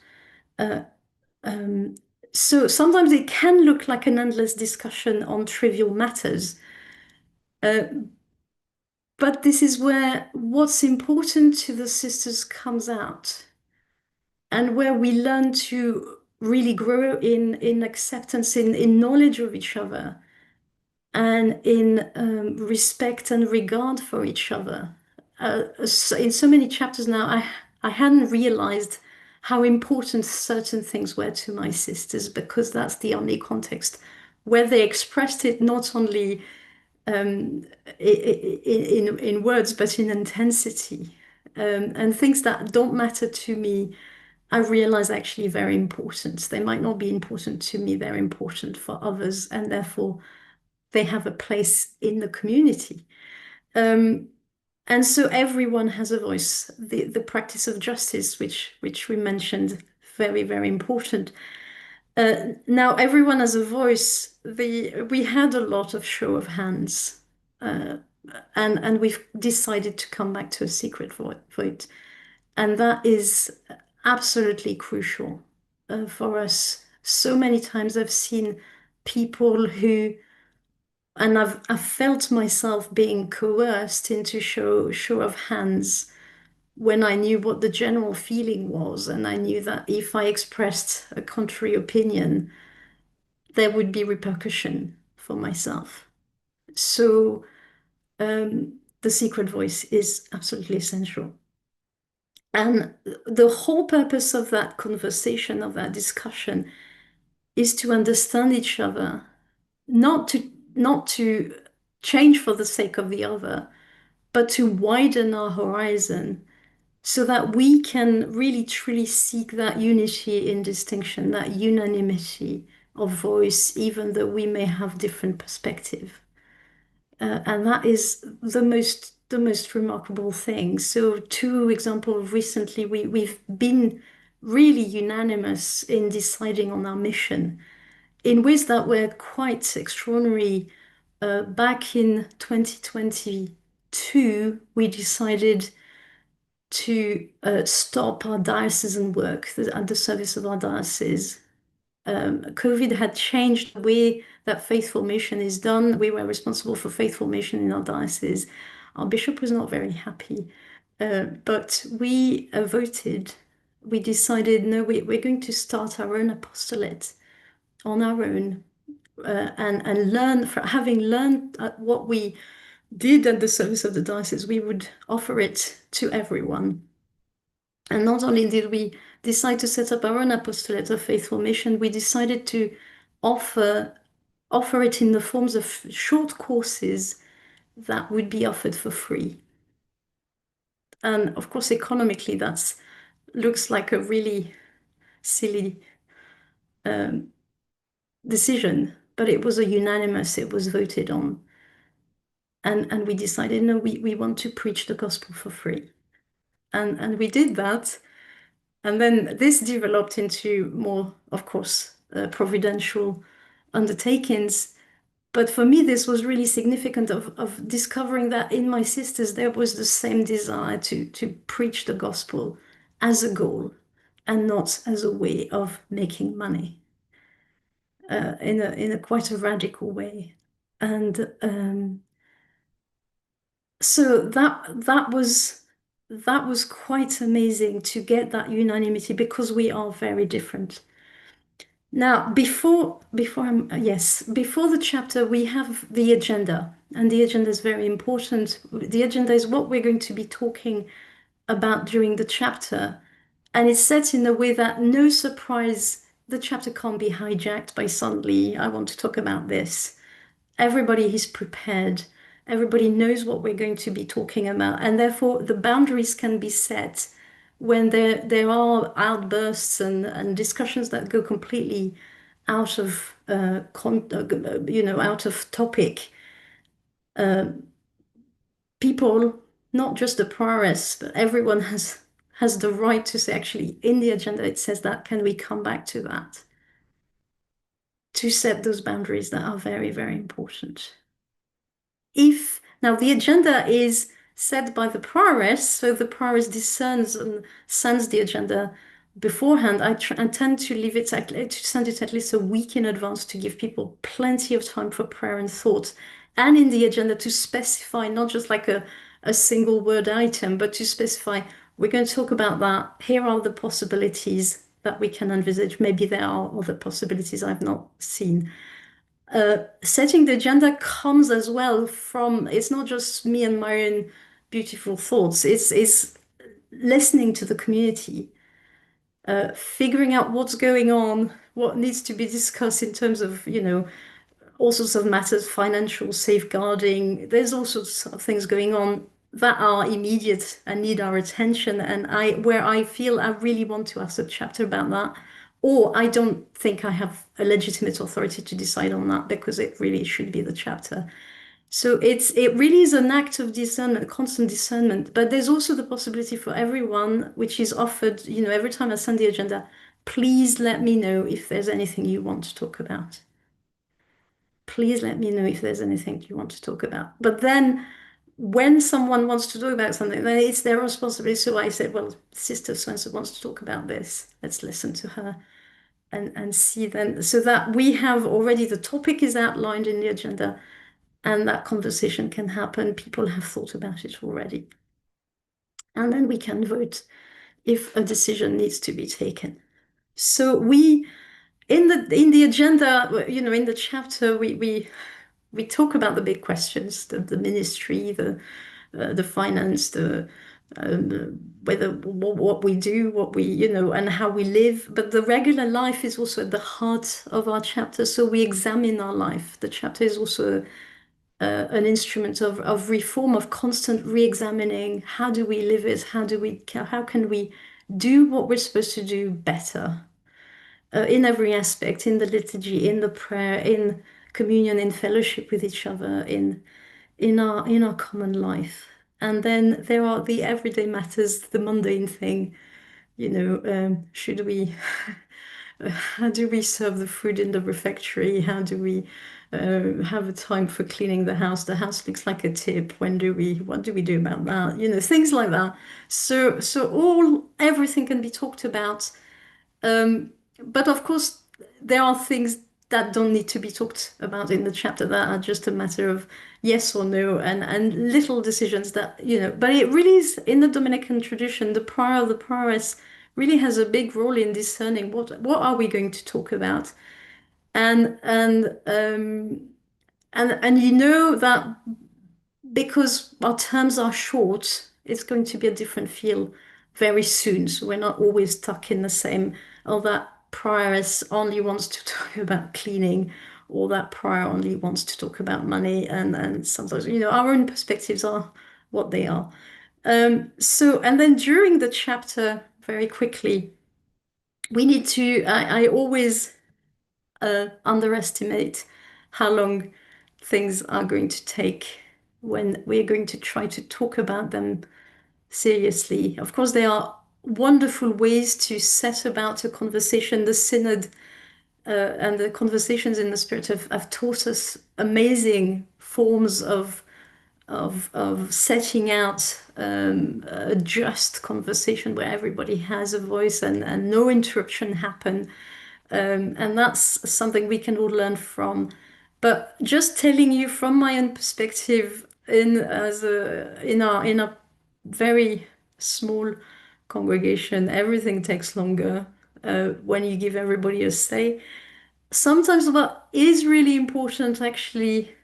So sometimes it can look like an endless discussion on trivial matters. But this is where what's important to the sisters comes out, and where we learn to really grow in acceptance, in knowledge of each other, and in respect and regard for each other. In so many chapters now, I hadn't realized how important certain things were to my sisters, because that's the only context where they expressed it, not only in words, but in intensity. And things that don't matter to me, I realize actually very important. They might not be important to me, they're important for others, and therefore they have a place in the community. And so everyone has a voice. The practice of justice, which we mentioned, very, very important. Now everyone has a voice. We had a lot of show of hands, and we've decided to come back to a secret vote, and that is absolutely crucial for us. So many times I've seen people who, and I've felt myself being coerced into show of hands when I knew what the general feeling was, and I knew that if I expressed a contrary opinion, there would be repercussion for myself. So the secret voice is absolutely essential. And the whole purpose of that conversation, of that discussion, is to understand each other, not to change for the sake of the other, but to widen our horizon so that we can really truly seek that unity in distinction, that unanimity of voice, even though we may have different perspective. And that is the most remarkable thing. So, two examples recently, we've been really unanimous in deciding on our mission in ways that were quite extraordinary. Back in 2022, we decided to stop our diocesan work at the service of our diocese. COVID had changed the way that faith formation is done. We were responsible for faith formation in our diocese. Our bishop was not very happy, but we voted. We decided, no, we're going to start our own apostolate on our own, and learn, having learned what we did at the service of the diocese, we would offer it to everyone. And not only did we decide to set up our own apostolate of faith formation, we decided to offer it in the forms of short courses that would be offered for free. And of course, economically, that looks like a really silly decision, but it was it was voted on. And we decided, no, we want to preach the gospel for free. And we did that. And then this developed into more, of course, providential undertakings. But for me, this was really significant of discovering that in my sisters, there was the same desire to preach the gospel as a goal and not as a way of making money, in a quite a radical way. And so that was quite amazing to get that unanimity, because we are very different. Now, before the chapter, we have the agenda, and the agenda is very important. The agenda is what we're going to be talking about during the chapter, and it's set in a way that, no surprise, the chapter can't be hijacked by suddenly, I want to talk about this. everybody is prepared. Everybody knows what we're going to be talking about, and therefore the boundaries can be set when there are outbursts and discussions that go completely out of out of topic. People, not just the priorists, but everyone has the right to say, actually, in the agenda it says that. Can we come back to that? To set those boundaries that are very, very important. If now the agenda is set by the prioress, so the prioress discerns and sends the agenda beforehand, I tend to leave it to send it at least a week in advance to give people plenty of time for prayer and thought, and in the agenda to specify not just like a single word item, but to specify we're going to talk about that. Here are the possibilities that we can envisage. Maybe there are other possibilities I've not seen. Setting the agenda comes as well from, it's not just me and my own beautiful thoughts, it's listening to the community, figuring out what's going on, what needs to be discussed in terms of, all sorts of matters, financial safeguarding. There's all sorts of things going on that are immediate and need our attention. And where I feel I really want to ask a chapter about that, or I don't think I have a legitimate authority to decide on that because it really should be the chapter. So it really is an act of discernment, constant discernment. But there's also the possibility for everyone, which is offered, every time I send the agenda, please let me know if there's anything you want to talk about. Please let me know if there's anything you want to talk about. But then when someone wants to talk about something, then it's their responsibility. So I said, well, Sister so-and-so wants to talk about this. Let's listen to her and see then. So that we have already, the topic is outlined in the agenda and that conversation can happen. People have thought about it already. And then we can vote if a decision needs to be taken. So in the agenda, in the chapter, we talk about the big questions, the ministry, the finance, whether what we do, what we, and how we live. But the regular life is also at the heart of our chapter. So we examine our life. The chapter is also an instrument of reform, of constant re-examining. How do we live it? How can we do what we're supposed to do better? In every aspect, in the liturgy, in the prayer, in communion, in fellowship with each other, in our common life. And then there are the everyday matters, the mundane thing, should we how do we serve the food in the refectory? How do we have a time for cleaning the house? The house looks like a tip. What do we do about that? Things like that. So everything can be talked about. But of course, there are things that don't need to be talked about in the chapter that are just a matter of yes or no and little decisions that, but it really is in the Dominican tradition, the prior, the prioress really has a big role in discerning what are we going to talk about. And that because our terms are short, it's going to be a different feel very soon. So we're not always stuck in the same, oh, that prioress only wants to talk about cleaning, or that prior only wants to talk about money. And sometimes, our own perspectives are what they are. And then during the chapter, very quickly, we need to, I always underestimate how long things are going to take when we're going to try to talk about them seriously. Of course, there are wonderful ways to set about a conversation. The Synod and the conversations in the Spirit have taught us amazing forms of setting out a just conversation where everybody has a voice and no interruption happen. And that's something we can all learn from. But just telling you from my own perspective, in a very small congregation, everything takes longer when you give everybody a say. Sometimes what is really important actually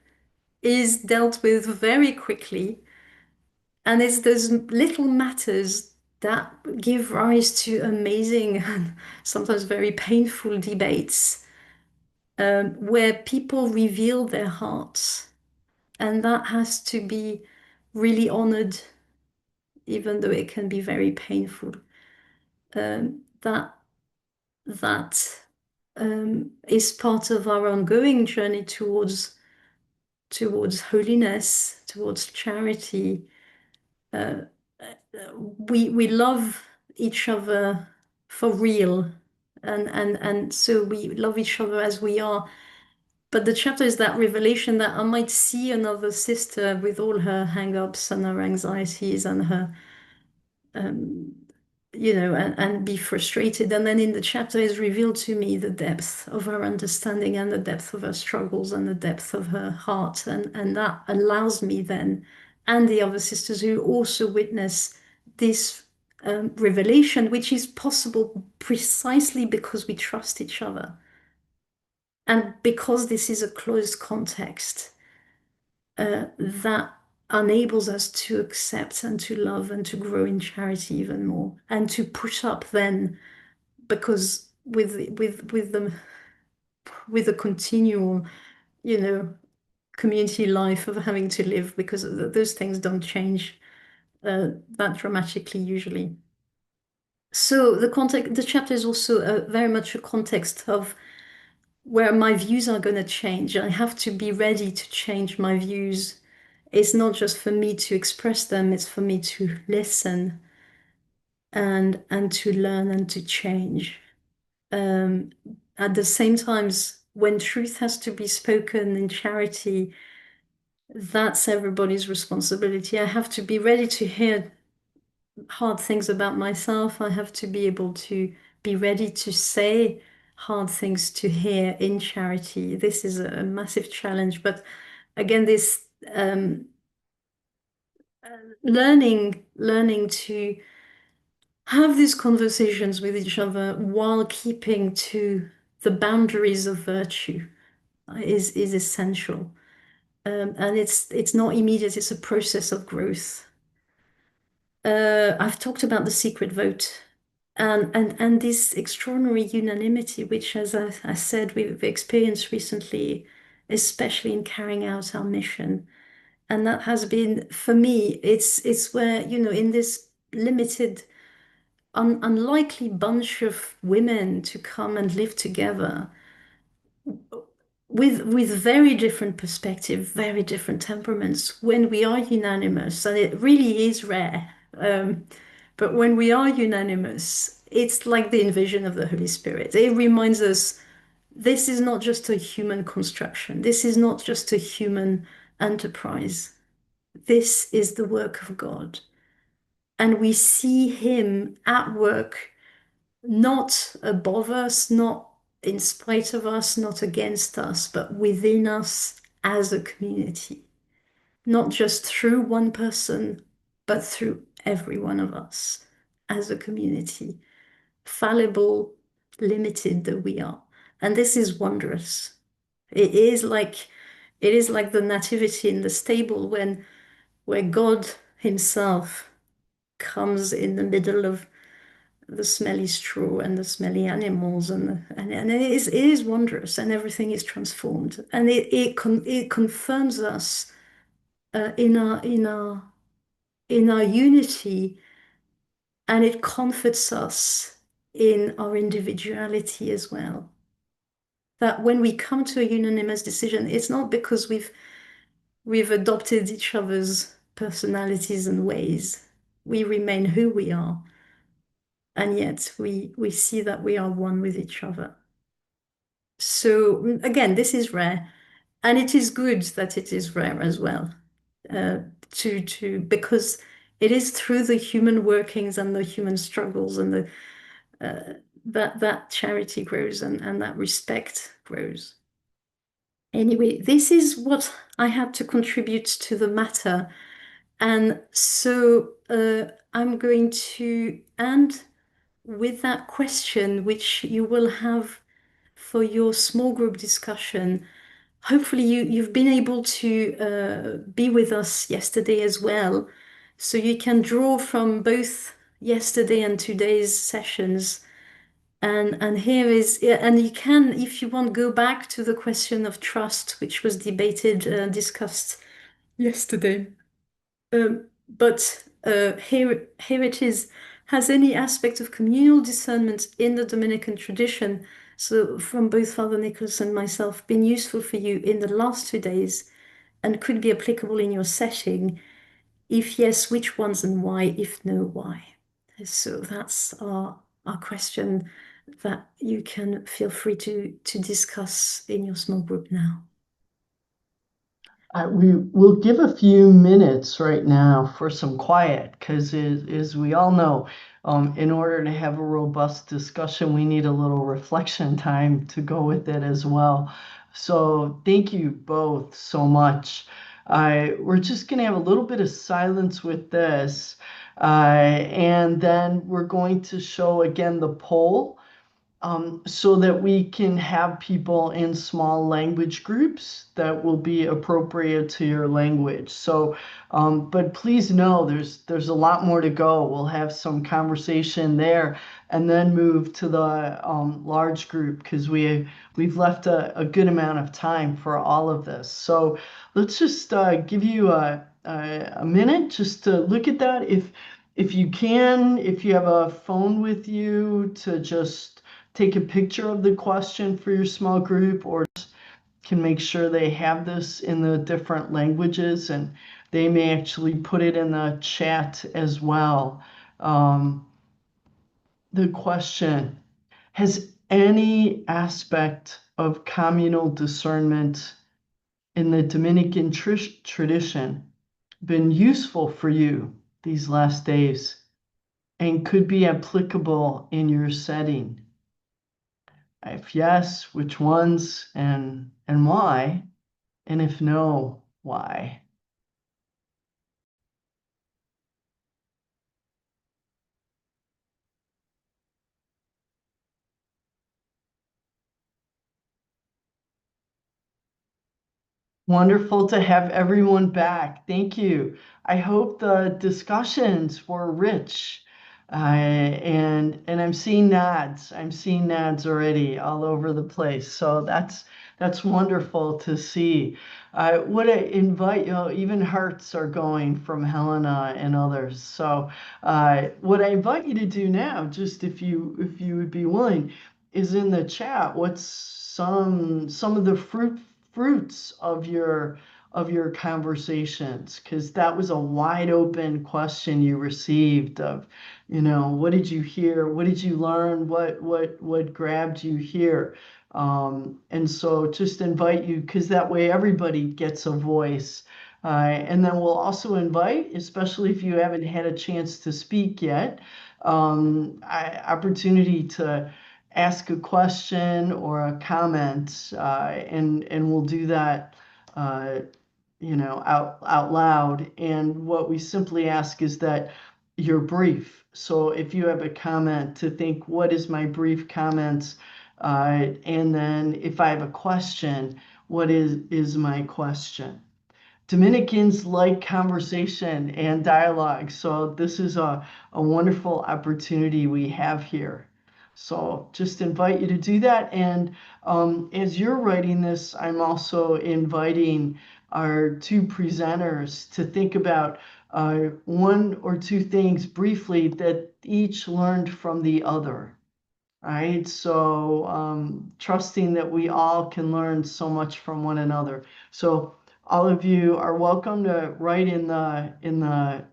is dealt with very quickly, and it's those little matters that give rise to amazing and sometimes very painful debates. where people reveal their hearts. And that has to be really honored, even though it can be very painful. That is part of our ongoing journey towards holiness, towards charity. We love each other for real, and so we love each other as we are. But the chapter is that revelation that I might see another sister with all her hang-ups and her anxieties and her and be frustrated. And then in the chapter is revealed to me the depth of her understanding and the depth of her struggles and the depth of her heart. And that allows me then, and the other sisters who also witness this revelation, which is possible precisely because we trust each other. And because this is a closed context, that enables us to accept and to love and to grow in charity even more and to push up then, because with the continual community life of having to live, because those things don't change that dramatically usually. So the chapter is also very much a context of where my views are going to change. I have to be ready to change my views. It's not just for me to express them, it's for me to listen and to learn and to change. At the same time, when truth has to be spoken in charity, that's everybody's responsibility. I have to be ready to hear hard things about myself. I have to be able to be ready to say hard things to hear in charity. This is a massive challenge, but again, this learning to have these conversations with each other while keeping to the boundaries of virtue is essential. And it's not immediate, it's a process of growth. I've talked about the secret vote and this extraordinary unanimity, which, as I said, we've experienced recently, especially in carrying out our mission. And that has been, for me, it's where, in this limited, unlikely bunch of women to come and live together with very different perspective, very different temperaments, when we are unanimous, and it really is rare. But when we are unanimous, it's like the invasion of the Holy Spirit. It reminds us this is not just a human construction. This is not just a human enterprise. This is the work of God. And we see Him at work, not above us, not in spite of us, not against us, but within us as a community. Not just through one person, but through every one of us as a community. Fallible, limited that we are. And this is wondrous. It is like the nativity in the stable where God Himself comes in the middle of the smelly straw and the smelly animals, and it is wondrous, and everything is transformed, and it confirms us in our unity, and it comforts us in our individuality as well. That when we come to a unanimous decision, it's not because we've adopted each other's personalities and ways. We remain who we are, and yet we see that we are one with each other. So again, this is rare, and it is good that it is rare as well, because it is through the human workings and the human struggles and that charity grows and that respect grows. Anyway, this is what I had to contribute to the matter. And so I'm going to end with that question, which you will have for your small group discussion. Hopefully you've been able to be with us yesterday as well. So you can draw from both yesterday and today's sessions And here is, and you can, if you want, go back to the question of trust, which was debated, discussed yesterday. But here it is. Has any aspect of communal discernment in the Dominican tradition, so from both Father Nicholas and myself, been useful for you in the last 2 days and could be applicable in your setting? If yes, which ones and why? If no, why? So that's our question that you can feel free to discuss in your small group now. We will give a few minutes right now for some quiet, because as we all know, in order to have a robust discussion, we need a little reflection time to go with it as well. So thank you both so much. We're just going to have a little bit of silence with this, and then we're going to show again the poll. So that we can have people in small language groups that will be appropriate to your language. So, but please know there's a lot more to go. We'll have some conversation there, and then move to the large group, because we've left a good amount of time for all of this. So let's just give you a minute just to look at that. If you can, if you have a phone with you, to just take a picture of the question for your small group, or can make sure they have this in the different languages, and they may actually put it in the chat as well. The question: has any aspect of communal discernment in the Dominican tradition been useful for you these last days and could be applicable in your setting? If yes, which ones and why? And if no, why? Wonderful to have everyone back. Thank you. I hope the discussions were rich. And I'm seeing nods. I'm seeing nods already all over the place. So that's wonderful to see. I would invite, even hearts are going from Helena and others. So what I invite you to do now, just if you would be willing, is in the chat, what's some of the fruits of your conversations, because that was a wide open question you received of, what did you hear, what did you learn, what grabbed you here. And so just invite you, because that way everybody gets a voice. And then we'll also invite, especially if you haven't had a chance to speak yet, opportunity to ask a question or a comment, and we'll do that, out loud. And what we simply ask is that you're brief. So if you have a comment, to think, what is my brief comments? And then if I have a question, what is my question? Dominicans like conversation and dialogue, so this is a wonderful opportunity we have here. So just invite you to do that. And as you're writing this, I'm also inviting our two presenters to think about one or two things briefly that each learned from the other. Right? So trusting that we all can learn so much from one another. So all of you are welcome to write in the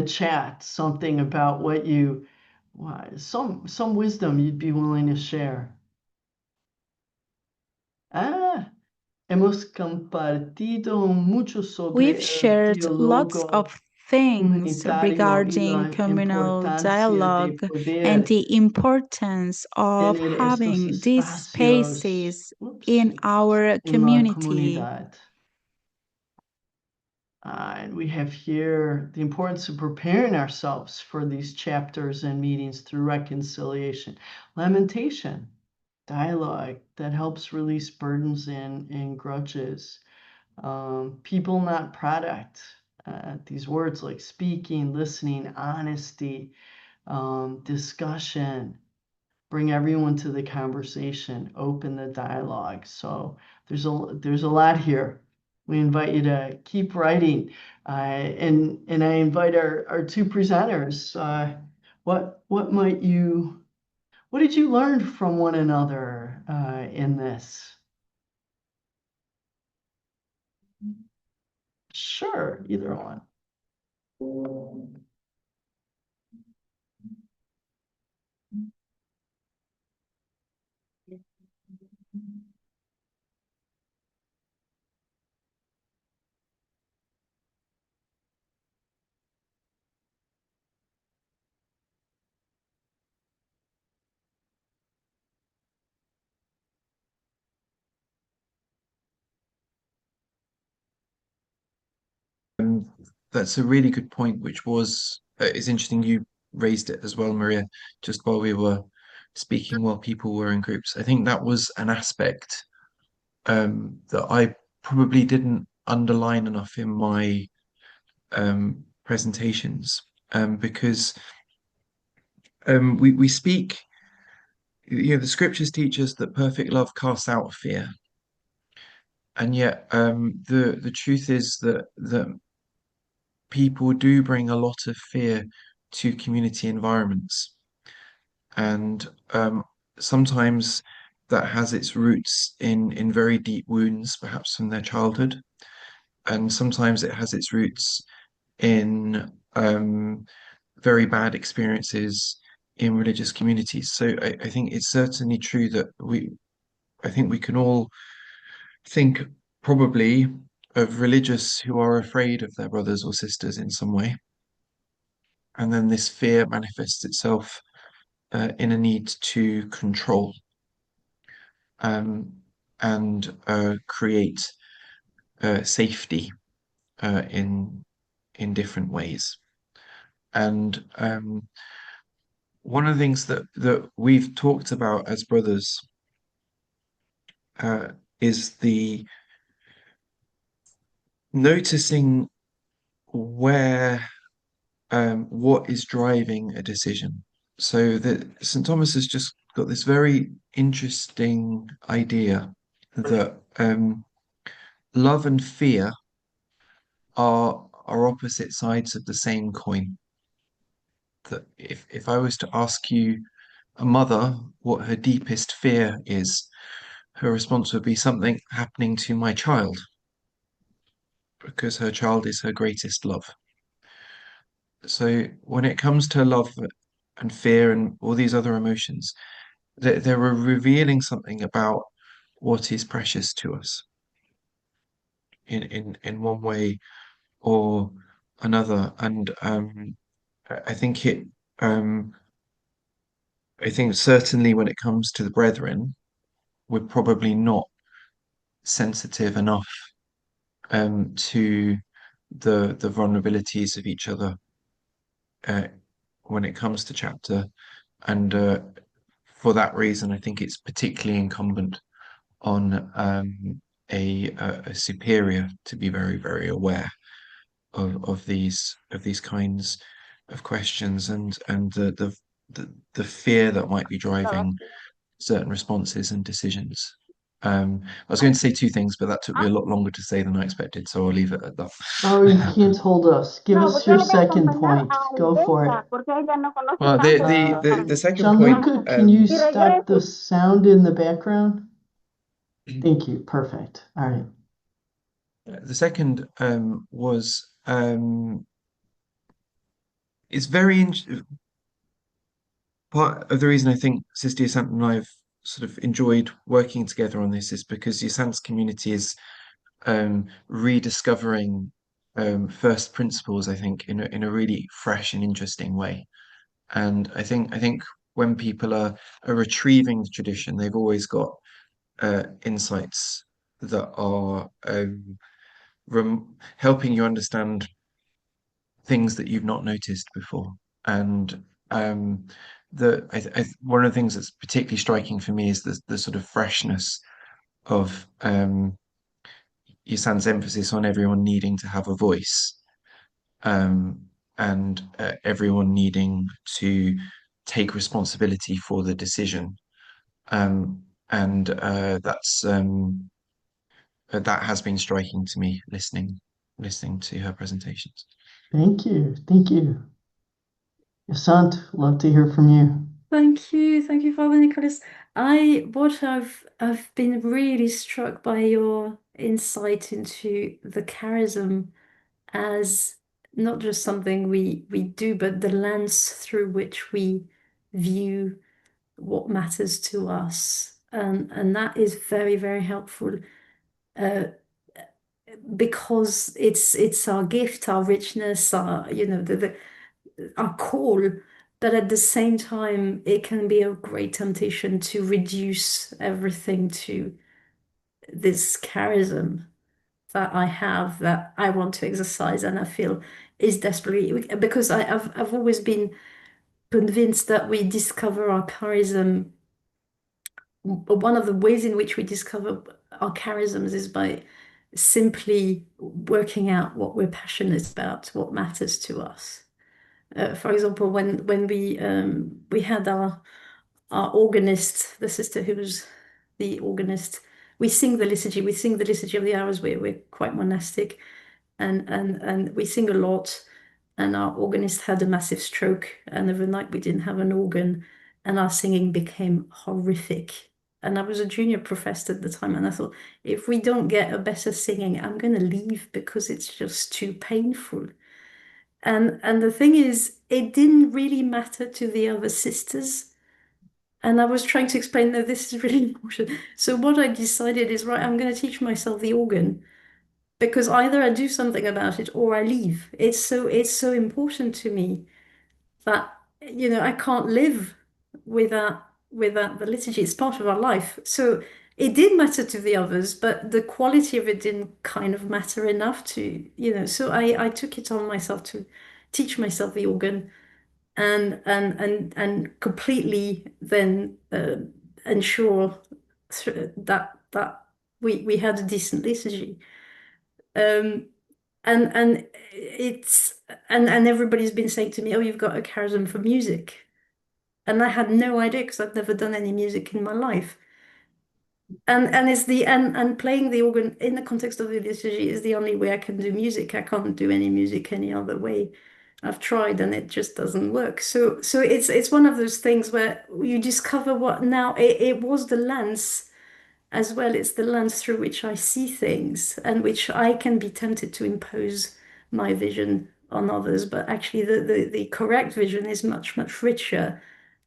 chat something about what some wisdom you'd be willing to share. Hemos compartido mucho sobre We've el shared lots diálogo of things comunitario y regarding la communal importancia de dialogue and poder the importance of tener estos having these espacios, spaces in our en la community. comunidad. And we have here the importance of preparing ourselves for these chapters and meetings through reconciliation, lamentation, dialogue that helps release burdens and grudges, people, not product. These words like speaking, listening, honesty, discussion, bring everyone to the conversation, open the dialogue. So there's a lot here. We invite you to keep writing, and I invite our two presenters. What did you learn from one another in this? Sure, either one. That's a really good point, which was it's interesting you raised it as well, Maria, just while we were speaking, while people were in groups. I think that was an aspect that I probably didn't underline enough in my presentations, because we speak, the scriptures teach us that perfect love casts out fear, and yet the truth is that people do bring a lot of fear to community environments. And sometimes that has its roots in very deep wounds, perhaps from their childhood. And sometimes it has its roots in very bad experiences in religious communities. So I think it's certainly true that I think we can all think probably of religious who are afraid of their brothers or sisters in some way. And then this fear manifests itself in a need to control, um, and create safety in different ways. And one of the things that we've talked about as brothers is the noticing where what is driving a decision. So that St. Thomas has just got this very interesting idea that love and fear are opposite sides of the same coin. That if I was to ask you, a mother, what her deepest fear is, her response would be something happening to my child, because her child is her greatest love. So when it comes to love and fear and all these other emotions, they're revealing something about what is precious to us in one way or another. And I think um, I think certainly when it comes to the brethren, we're probably not sensitive enough to the vulnerabilities of each other uh, when it comes to chapter. And for that reason, I think it's particularly incumbent on a superior to be very, very aware of these kinds of questions, and the fear that might be driving certain responses and decisions. I was going to say two things, but that took me a lot longer to say than I expected, so I'll leave it at that. Oh, you can't hold us. Give No, us porque your él es de second acompañar point. a Go for it. Alexa, porque ella no conoce Well, tanto the second point, Gianluca, can you Y stop the regrese. sound in the background? Thank you. Perfect. All right. the second was it's very part of the reason I think Sister Yasant and I have sort of enjoyed working together on this is because Yasant's community is rediscovering first principles, I think, in a really fresh and interesting way. And I think when people are retrieving the tradition, they've always got insights that are helping you understand things that you've not noticed before. And one of the things that's particularly striking for me is the sort of freshness of Yusan's emphasis on everyone needing to have a voice, and everyone needing to take responsibility for the decision. And that has been striking to me listening to her presentations. Thank you. Thank you. Sant, love to hear from you. Thank you, Father Nicholas. I've been really struck by your insight into the charism as not just something we do, but the lens through which we view what matters to us. And that is very, very helpful because it's our gift, our richness, our, our call. But at the same time, it can be a great temptation to reduce everything to this charism that I have, that I want to exercise, and I feel is desperately, because I've always been convinced that we discover our charism. One of the ways in which we discover our charisms is by simply working out what we're passionate about, what matters to us. For example, when we had our organist, the sister who was the organist, we sing the liturgy. We sing the liturgy of the hours. We're quite monastic, and we sing a lot. And our organist had a massive stroke, and overnight we didn't have an organ, and our singing became horrific. And I was a junior professor at the time, and I thought, if we don't get a better singing, I'm going to leave because it's just too painful. And the thing is, it didn't really matter to the other sisters. And I was trying to explain that this is really important. So what I decided is, right, I'm going to teach myself the organ because either I do something about it or I leave. It's so important to me that, I can't live without the liturgy. It's part of our life. So it did matter to the others, but the quality of it didn't kind of matter enough to, so I took it on myself to teach myself the organ and completely then ensure that we had a decent liturgy. And it's and everybody's been saying to me, "Oh, you've got a charism for music," and I had no idea because I'd never done any music in my life. And playing the organ in the context of the liturgy is the only way I can do music. I can't do any music any other way. I've tried and it just doesn't work. So it's one of those things where you discover what now it was the lens as well. It's the lens through which I see things and which I can be tempted to impose my vision on others. But actually the correct vision is much, much richer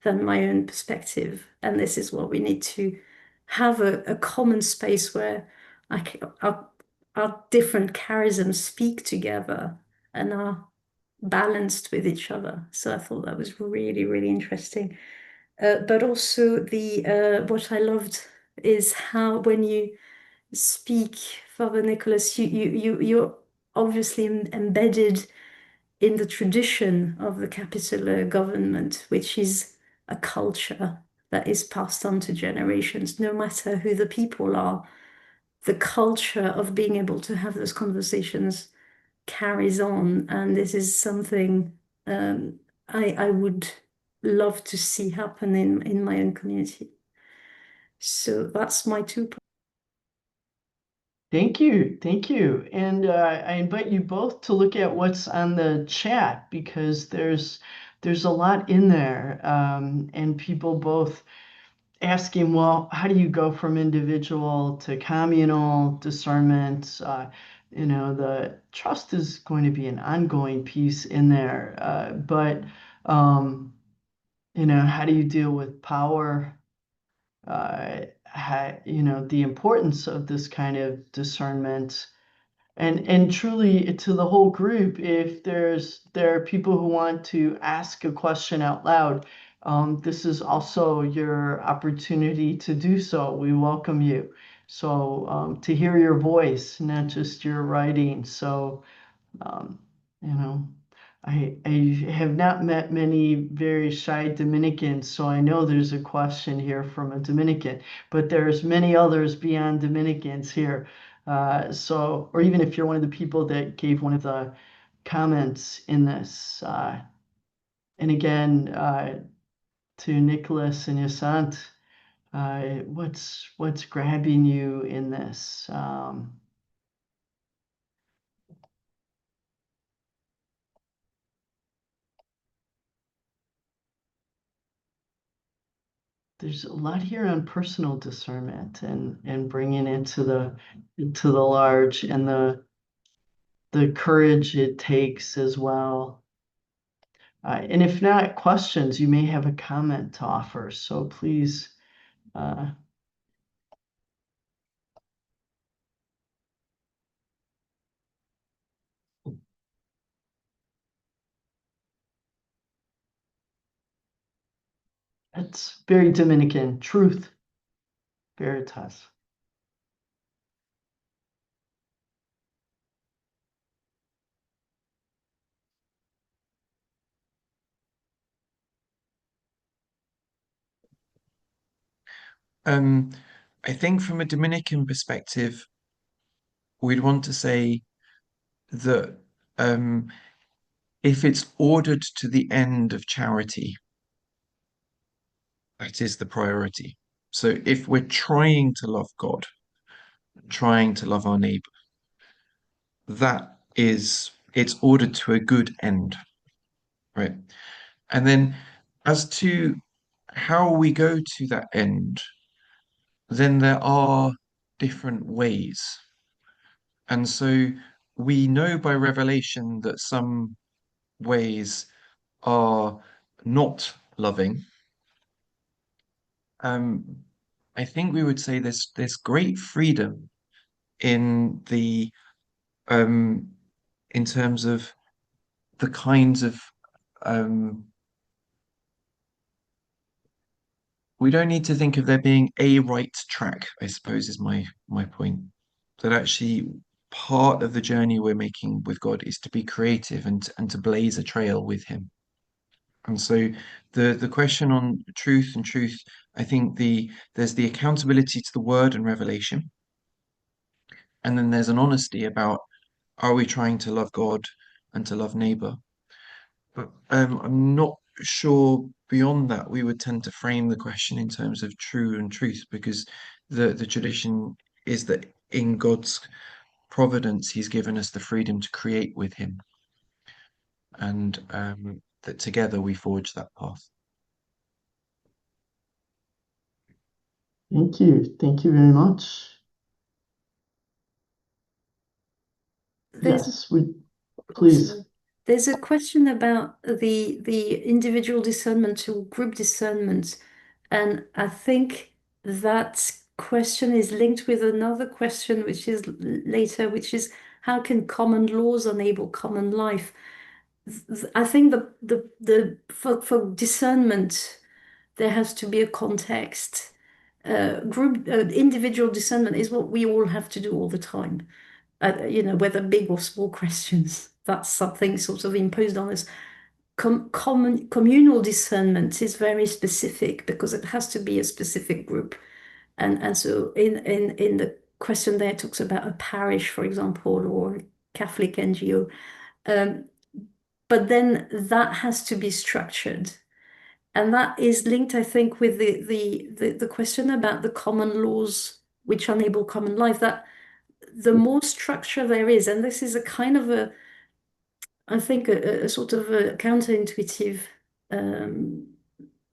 than my own perspective. And this is what we need to have a common space where our different charisms speak together and are balanced with each other. So I thought that was really, really interesting. But also what I loved is how when you speak, Father Nicholas, you're obviously embedded in the tradition of the capitular government, which is a culture that is passed on to generations, no matter who the people are. The culture of being able to have those conversations carries on, and this is something I would love to see happen in my own community. So that's my 2 points. Thank you. Thank you. And I invite you both to look at what's on the chat because there's a lot in there. And people both asking, well, how do you go from individual to communal discernment? The trust is going to be an ongoing piece in there. But how do you deal with power? The importance of this kind of discernment and truly to the whole group, if there are people who want to ask a question out loud, this is also your opportunity to do so. We welcome you. So to hear your voice, not just your writing. So um, you know, I have not met many very shy Dominicans, so I know there's a question here from a Dominican, but there's many others beyond Dominicans here. Or even if you're one of the people that gave one of the comments in this. And again, to Nicholas and Yasant, what's grabbing you in this? There's a lot here on personal discernment and bringing it to the large, and the courage it takes as well. And if not questions, you may have a comment to offer. So please. It's very Dominican. Truth. Veritas. I think from a Dominican perspective, we'd want to say that if it's ordered to the end of charity, that is the priority. So if we're trying to love God, trying to love our neighbor, it's ordered to a good end, right? And then as to how we go to that end, then there are different ways. And so we know by revelation that some ways are not loving. I think we would say there's great freedom in the in terms of the kinds of we don't need to think of there being a right track, I suppose, is my point. That actually part of the journey we're making with God is to be creative and to blaze a trail with Him. And so the question on truth, I think there's the accountability to the word and revelation. And then there's an honesty about, are we trying to love God and to love neighbor? But I'm not sure beyond that we would tend to frame the question in terms of true and truth, because the tradition is that in God's providence, He's given us the freedom to create with Him, and that together we forge that path. Thank you. Thank you very much. Yes, please. There's a question about the individual discernment to group discernment, and I think that question is linked with another question, which is later, which is how can common laws enable common life? I think for discernment, there has to be a context. Individual discernment is what we all have to do all the time. Whether big or small questions, that's something sort of imposed on us. Communal discernment is very specific because it has to be a specific group. And so in the question there, it talks about a parish, for example, or a Catholic NGO. But then that has to be structured. And that is linked, I think, with the question about the common laws which enable common life, that the more structure there is, and this is a kind of I think a sort of a counterintuitive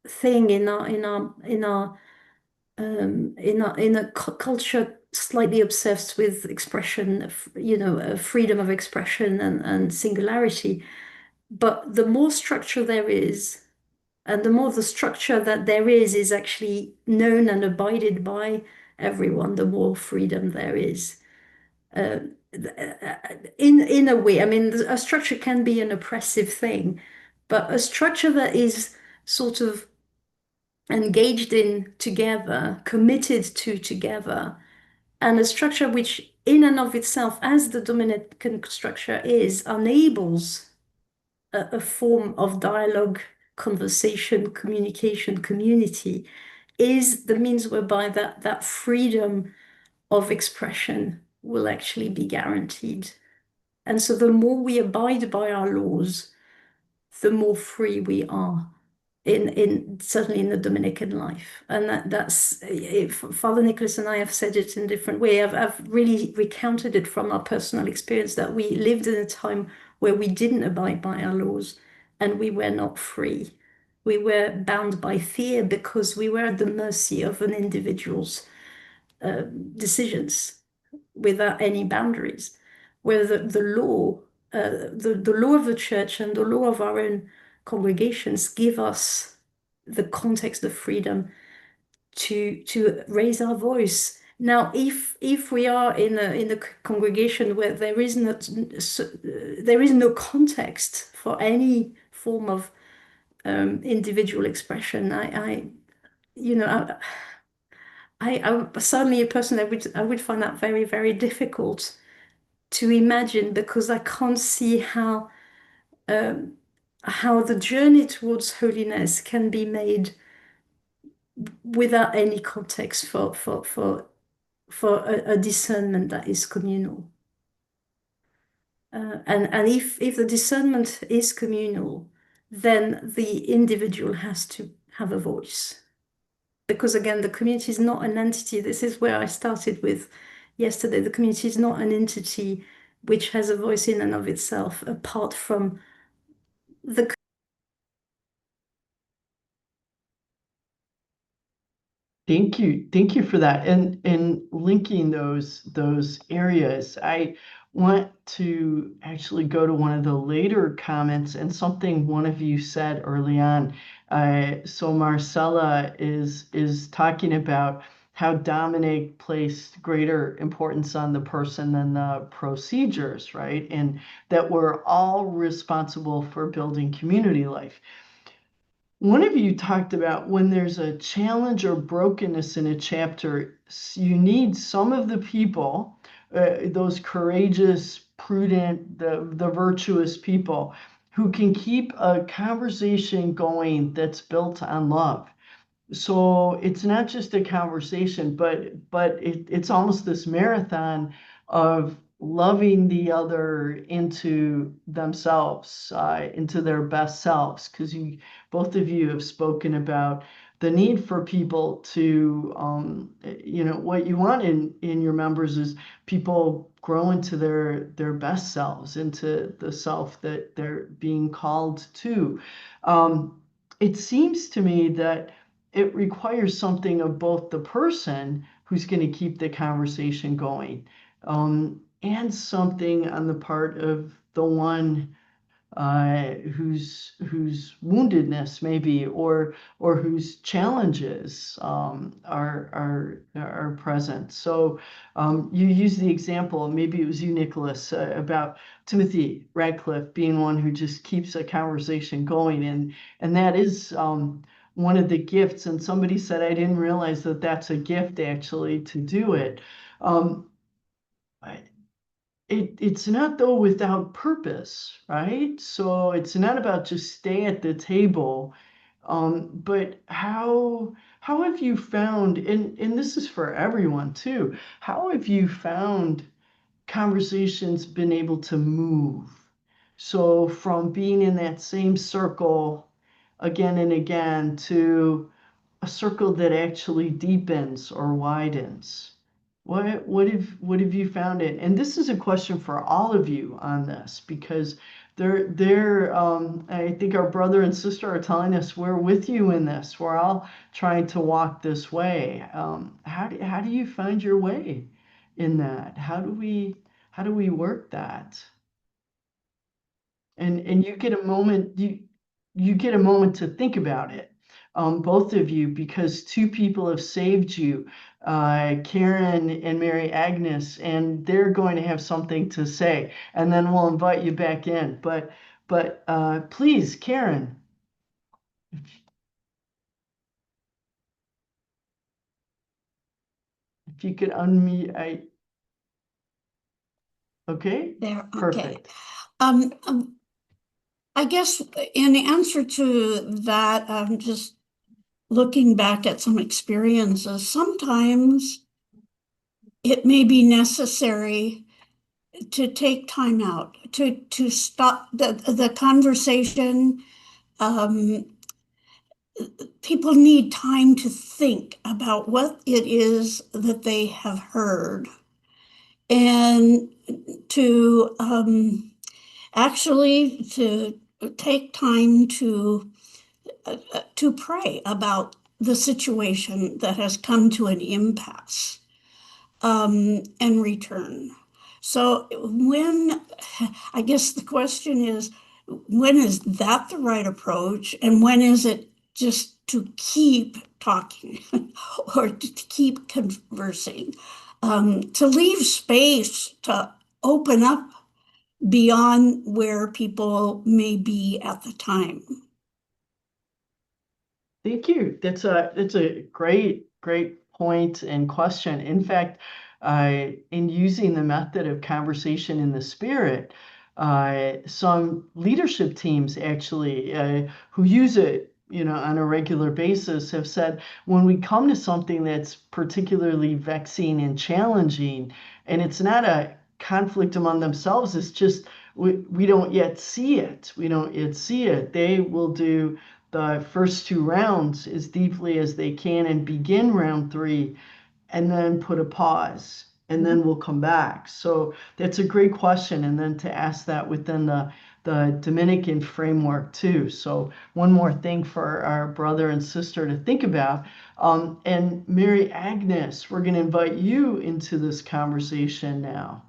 thing in a culture slightly obsessed with expression, freedom of expression and singularity. But the more structure there is, and the more the structure that there is actually known and abided by everyone, the more freedom there is. In a way, I mean, a structure can be an oppressive thing, but a structure that is sort of engaged in together, committed to together, and a structure which in and of itself, as the Dominican structure is, enables a form of dialogue, conversation, communication, community, is the means whereby that freedom of expression will actually be guaranteed. And so the more we abide by our laws, the more free we are in certainly in the Dominican life. And that's Father Nicholas and I have said it in a different way. I've really recounted it from our personal experience that we lived in a time where we didn't abide by our laws and we were not free. We were bound by fear because we were at the mercy of an individual's decisions without any boundaries. Where the law, the law of the church and the law of our own congregations give us the context of freedom to raise our voice. Now, if we are in a congregation where there is no context for any form of individual expression, I'm certainly a person I would find that very, very difficult to imagine, because I can't see how the journey towards holiness can be made without any context for a discernment that is communal. And if the discernment is communal, then the individual has to have a voice. Because again, the community is not an entity. This is where I started with yesterday. The community is not an entity which has a voice in and of itself, apart from the. Thank you for that. And linking those areas, I want to actually go to one of the later comments and something one of you said early on. So Marcella is talking about how Dominic placed greater importance on the person than the procedures, right? And that we're all responsible for building community life. One of you talked about when there's a challenge or brokenness in a chapter, you need some of the people, those courageous, prudent, the virtuous people who can keep a conversation going that's built on love. So it's not just a conversation, but it's almost this marathon of loving the other into themselves, into their best selves. Because both of you have spoken about the need for people to, what you want in your members is people grow into their best selves, into the self that they're being called to. It seems to me that it requires something of both the person who's going to keep the conversation going, and something on the part of the one whose woundedness maybe, or whose challenges are present. So you use the example, maybe it was you, Nicholas, about Timothy Radcliffe being one who just keeps a conversation going, and that is one of the gifts. And somebody said, I didn't realize that that's a gift actually to do it. It's not though without purpose, right? So it's not about just stay at the table, but how have you found, and this is for everyone too, how have you found conversations been able to move? So from being in that same circle again and again to a circle that actually deepens or widens. What have you found it? And this is a question for all of you on this, because I think our brother and sister are telling us we're with you in this. We're all trying to walk this way. How do you find your way in that? How do we work that? And you get a moment, you get a moment to think about it, both of you, because two people have saved you, Karen and Mary Agnes, and they're going to have something to say, and then we'll invite you back in. But please, Karen, if you could unmute, okay, There, okay. Perfect. I guess in answer to that, I'm just looking back at some experiences. Sometimes it may be necessary to take time out, to stop the conversation. People need time to think about what it is that they have heard, and to actually to take time to pray about the situation that has come to an impasse, and return. So I guess the question is, when is that the right approach, and when is it just to keep talking or to keep conversing, to leave space to open up beyond where people may be at the time? Thank you. That's a great point and question. In fact, in using the method of conversation in the spirit, some leadership teams actually who use it, on a regular basis have said, when we come to something that's particularly vexing and challenging, and it's not a conflict among themselves, it's just we don't yet see it. We don't yet see it. They will do the first two rounds as deeply as they can and begin round three, and then put a pause, and then we'll come back. So that's a great question. And then to ask that within the Dominican framework too. So one more thing for our brother and sister to think about. And Mary Agnes, we're going to invite you into this conversation now.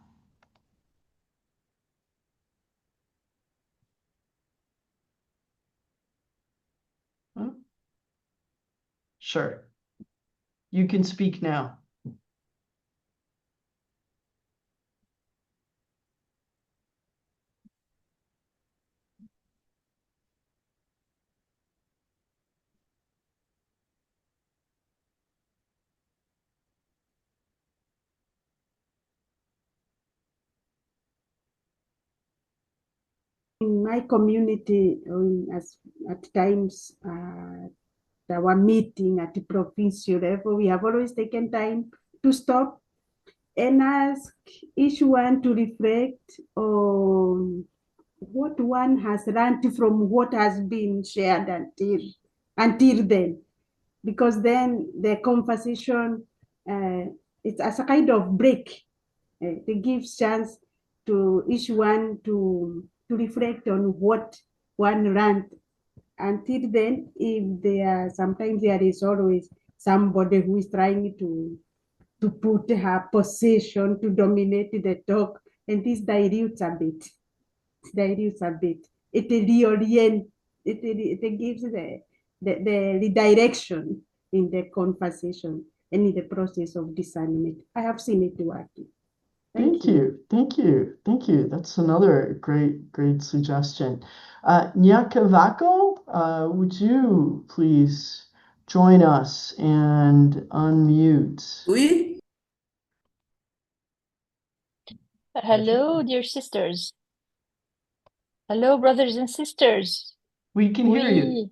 Huh? Sure. You can speak now. In my community, at times, our meeting at the provincial level, we have always taken time to stop and ask each one to reflect on what one has learned from what has been shared until then, because then the conversation, it's as a kind of break. It gives chance to each one to reflect on what one learned. Until then, sometimes there is always somebody who is trying to put her position to dominate the talk, and this dilutes a bit. It reorients. It gives the redirection in the conversation and in the process of discernment. I have seen it working. Thank you. That's another great suggestion. Nyakavako, would you please join us and unmute? Oui. Hello, dear sisters. Hello, brothers and sisters. We can hear you.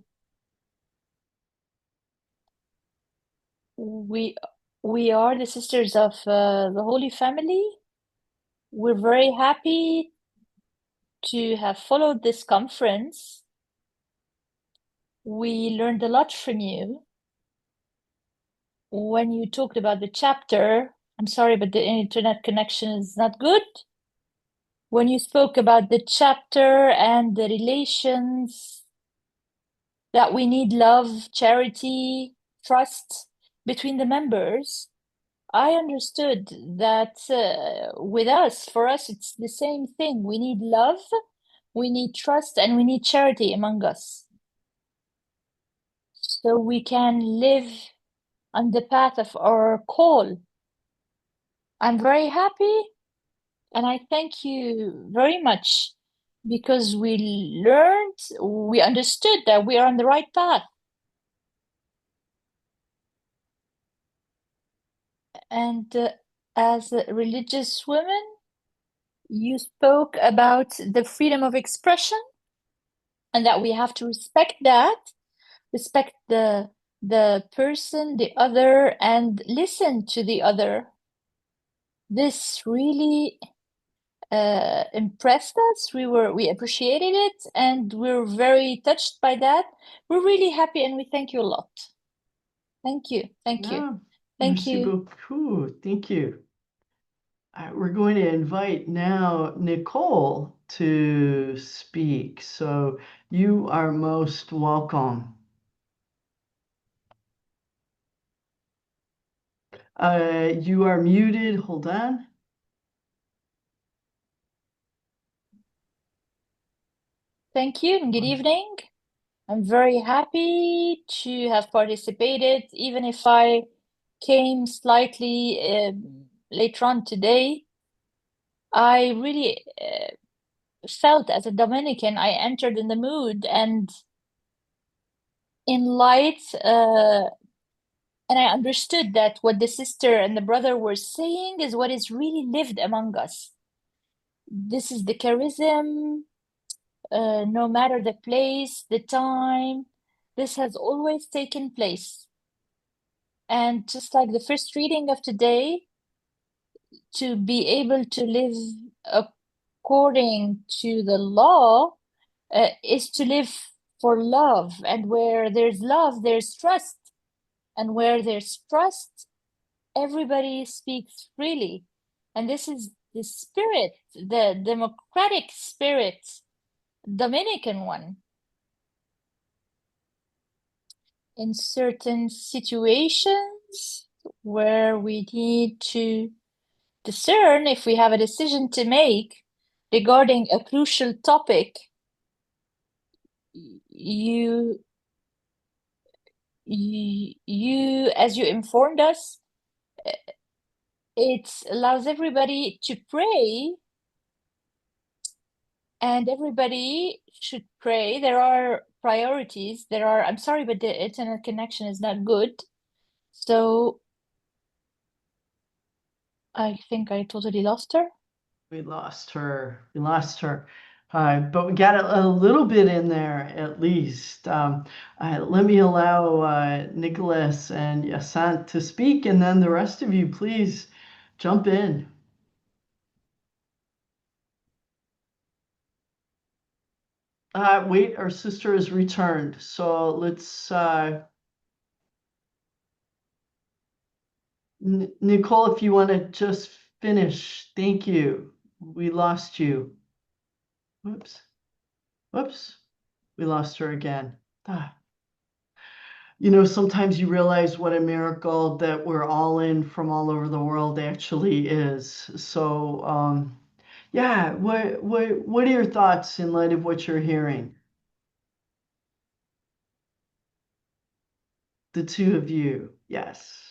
We are the sisters of the Holy Family. We're very happy to have followed this conference. We learned a lot from you. When you talked about the chapter, I'm sorry, but the internet connection is not good. When you spoke about the chapter and the relations, that we need love, charity, trust between the members, I understood that for us, it's the same thing. We need love, we need trust, and we need charity among us. So we can live on the path of our call. I'm very happy, and I thank you very much, because we understood that we are on the right path. And as a religious woman, you spoke about the freedom of expression, and that we have to respect the person, the other, and listen to the other. This really impressed us. We appreciated it, and we're very touched by that. We're really happy, and we thank you a lot. Thank you. Thank you. Yeah, Thank merci you. beaucoup. Thank you. We're going to invite now Nicole to speak. So you are most welcome. You are muted. Hold on. Thank you, and good evening. I'm very happy to have participated, even if I came slightly later on today. I really felt as a Dominican, I entered in the mood and in light, and I understood that what the sister and the brother were saying is what is really lived among us. This is the charism, no matter the place, the time, this has always taken place. And just like the first reading of today, to be able to live according to the law is to live for love. And where there's love, there's trust. And where there's trust, everybody speaks freely. And this is the spirit, the democratic spirit, Dominican one. In certain situations where we need to discern if we have a decision to make regarding a crucial topic, you as you informed us, it allows everybody to pray, and everybody should pray. There are priorities. I'm sorry, but the internet connection is not good. So I think I totally lost her. We lost her. We lost her. But we got a little bit in there at least. Let me allow Nicholas and Yasant to speak, and then the rest of you, please jump in. Wait, our sister has returned. So let's, Nicole, if you want to just finish. Thank you. We lost you. Whoops. Whoops. We lost her again. You know, sometimes you realize what a miracle that we're all in from all over the world actually is. So, yeah, what are your thoughts in light of what you're hearing? The two of you, yes.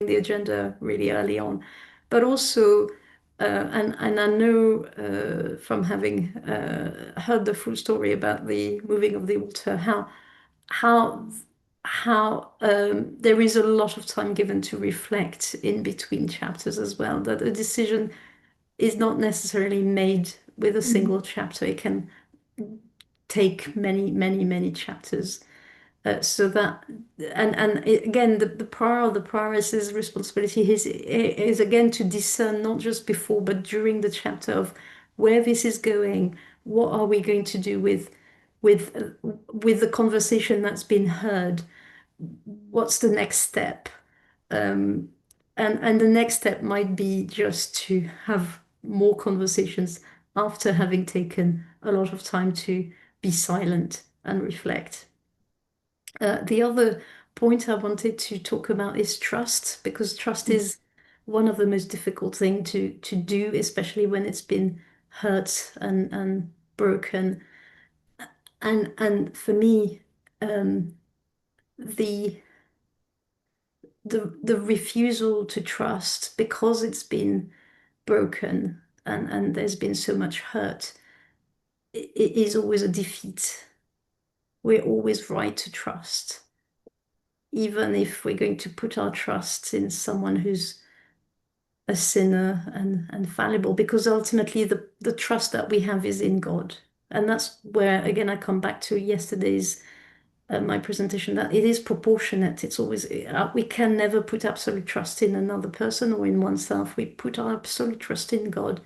The agenda really early on, but also, and I know from having heard the full story about the moving of the altar, how there is a lot of time given to reflect in between chapters as well. That a decision is not necessarily made with a single chapter; it can take many chapters. So that, and again, the prior of the prioress's responsibility is again to discern not just before but during the chapter of where this is going. What are we going to do with the conversation that's been heard? What's the next step? And the next step might be just to have more conversations after having taken a lot of time to be silent and reflect. The other point I wanted to talk about is trust, because trust is one of the most difficult things to do, especially when it's been hurt and broken. And for me, the refusal to trust because it's been broken and there's been so much hurt, it is always a defeat. We're always right to trust, even if we're going to put our trust in someone who's a sinner and fallible, because ultimately the trust that we have is in God. And that's where, again, I come back to yesterday's my presentation, that it is proportionate. It's always, we can never put absolute trust in another person or in oneself. We put our absolute trust in God,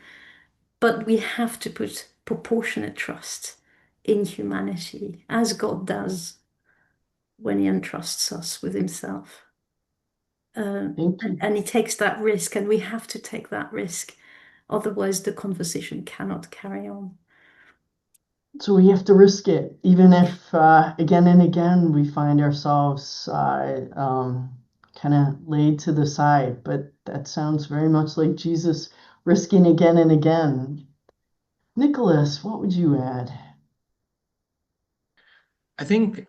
but we have to put proportionate trust in humanity, as God does when he entrusts us with himself. Thank you. And he takes that risk, and we have to take that risk. Otherwise, the conversation cannot carry on. So we have to risk it, even if again and again we find ourselves kind of laid to the side. But that sounds very much like Jesus risking again and again. Nicholas, what would you add? I think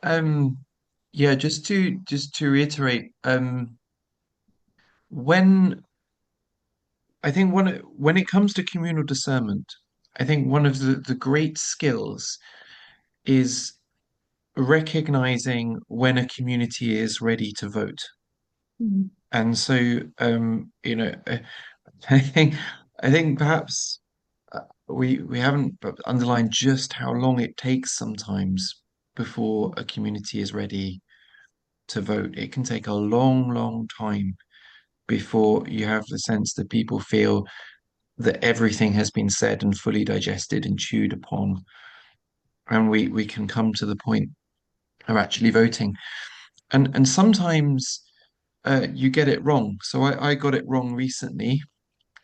yeah, just to reiterate, when I think when it comes to communal discernment, I think one of the great skills is recognizing when a community is ready to vote. And so you know, I think perhaps we haven't underlined just how long it takes sometimes before a community is ready to vote. It can take a long, long time before you have the sense that people feel that everything has been said and fully digested and chewed upon, and we can come to the point of actually voting. And sometimes you get it wrong. So I got it wrong recently.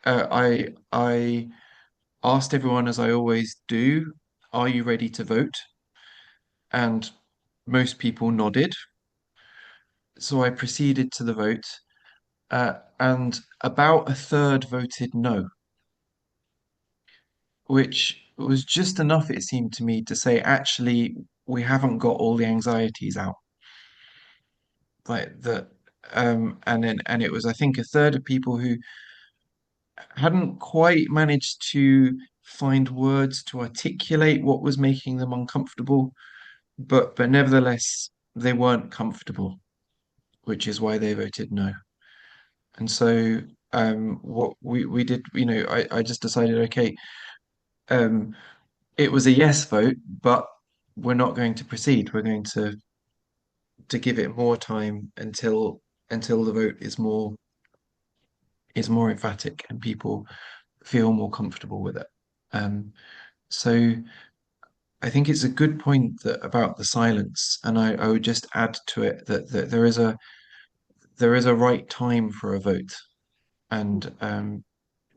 I asked everyone, as I always do, "Are you ready to vote?" And most people nodded. So I proceeded to the vote, and about a third voted no, which was just enough, it seemed to me, to say, actually, we haven't got all the anxieties out. Like that, and it was, I think, a third of people who hadn't quite managed to find words to articulate what was making them uncomfortable, but nevertheless, they weren't comfortable, which is why they voted no. And so what we did, I just decided, okay, it was a yes vote, but we're not going to proceed. We're going to give it more time until the vote is more emphatic and people feel more comfortable with it. So I think it's a good point about the silence, and I would just add to it that there is a right time for a vote, and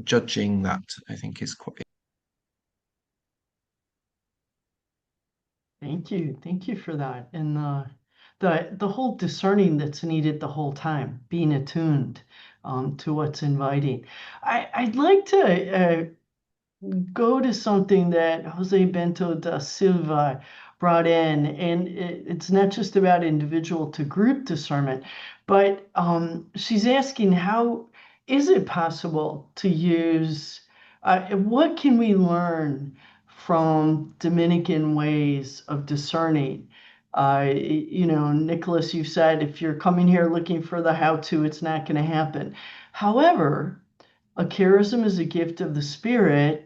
judging that, I think, is quite. Thank you for that. And the whole discerning that's needed the whole time, being attuned to what's inviting. I'd like to go to something that Jose Bento da Silva brought in, and it's not just about individual to group discernment, but she's asking, how is it possible to use, what can we learn from Dominican ways of discerning? Nicholas, you said if you're coming here looking for the how-to, it's not going to happen. However, a charism is a gift of the Spirit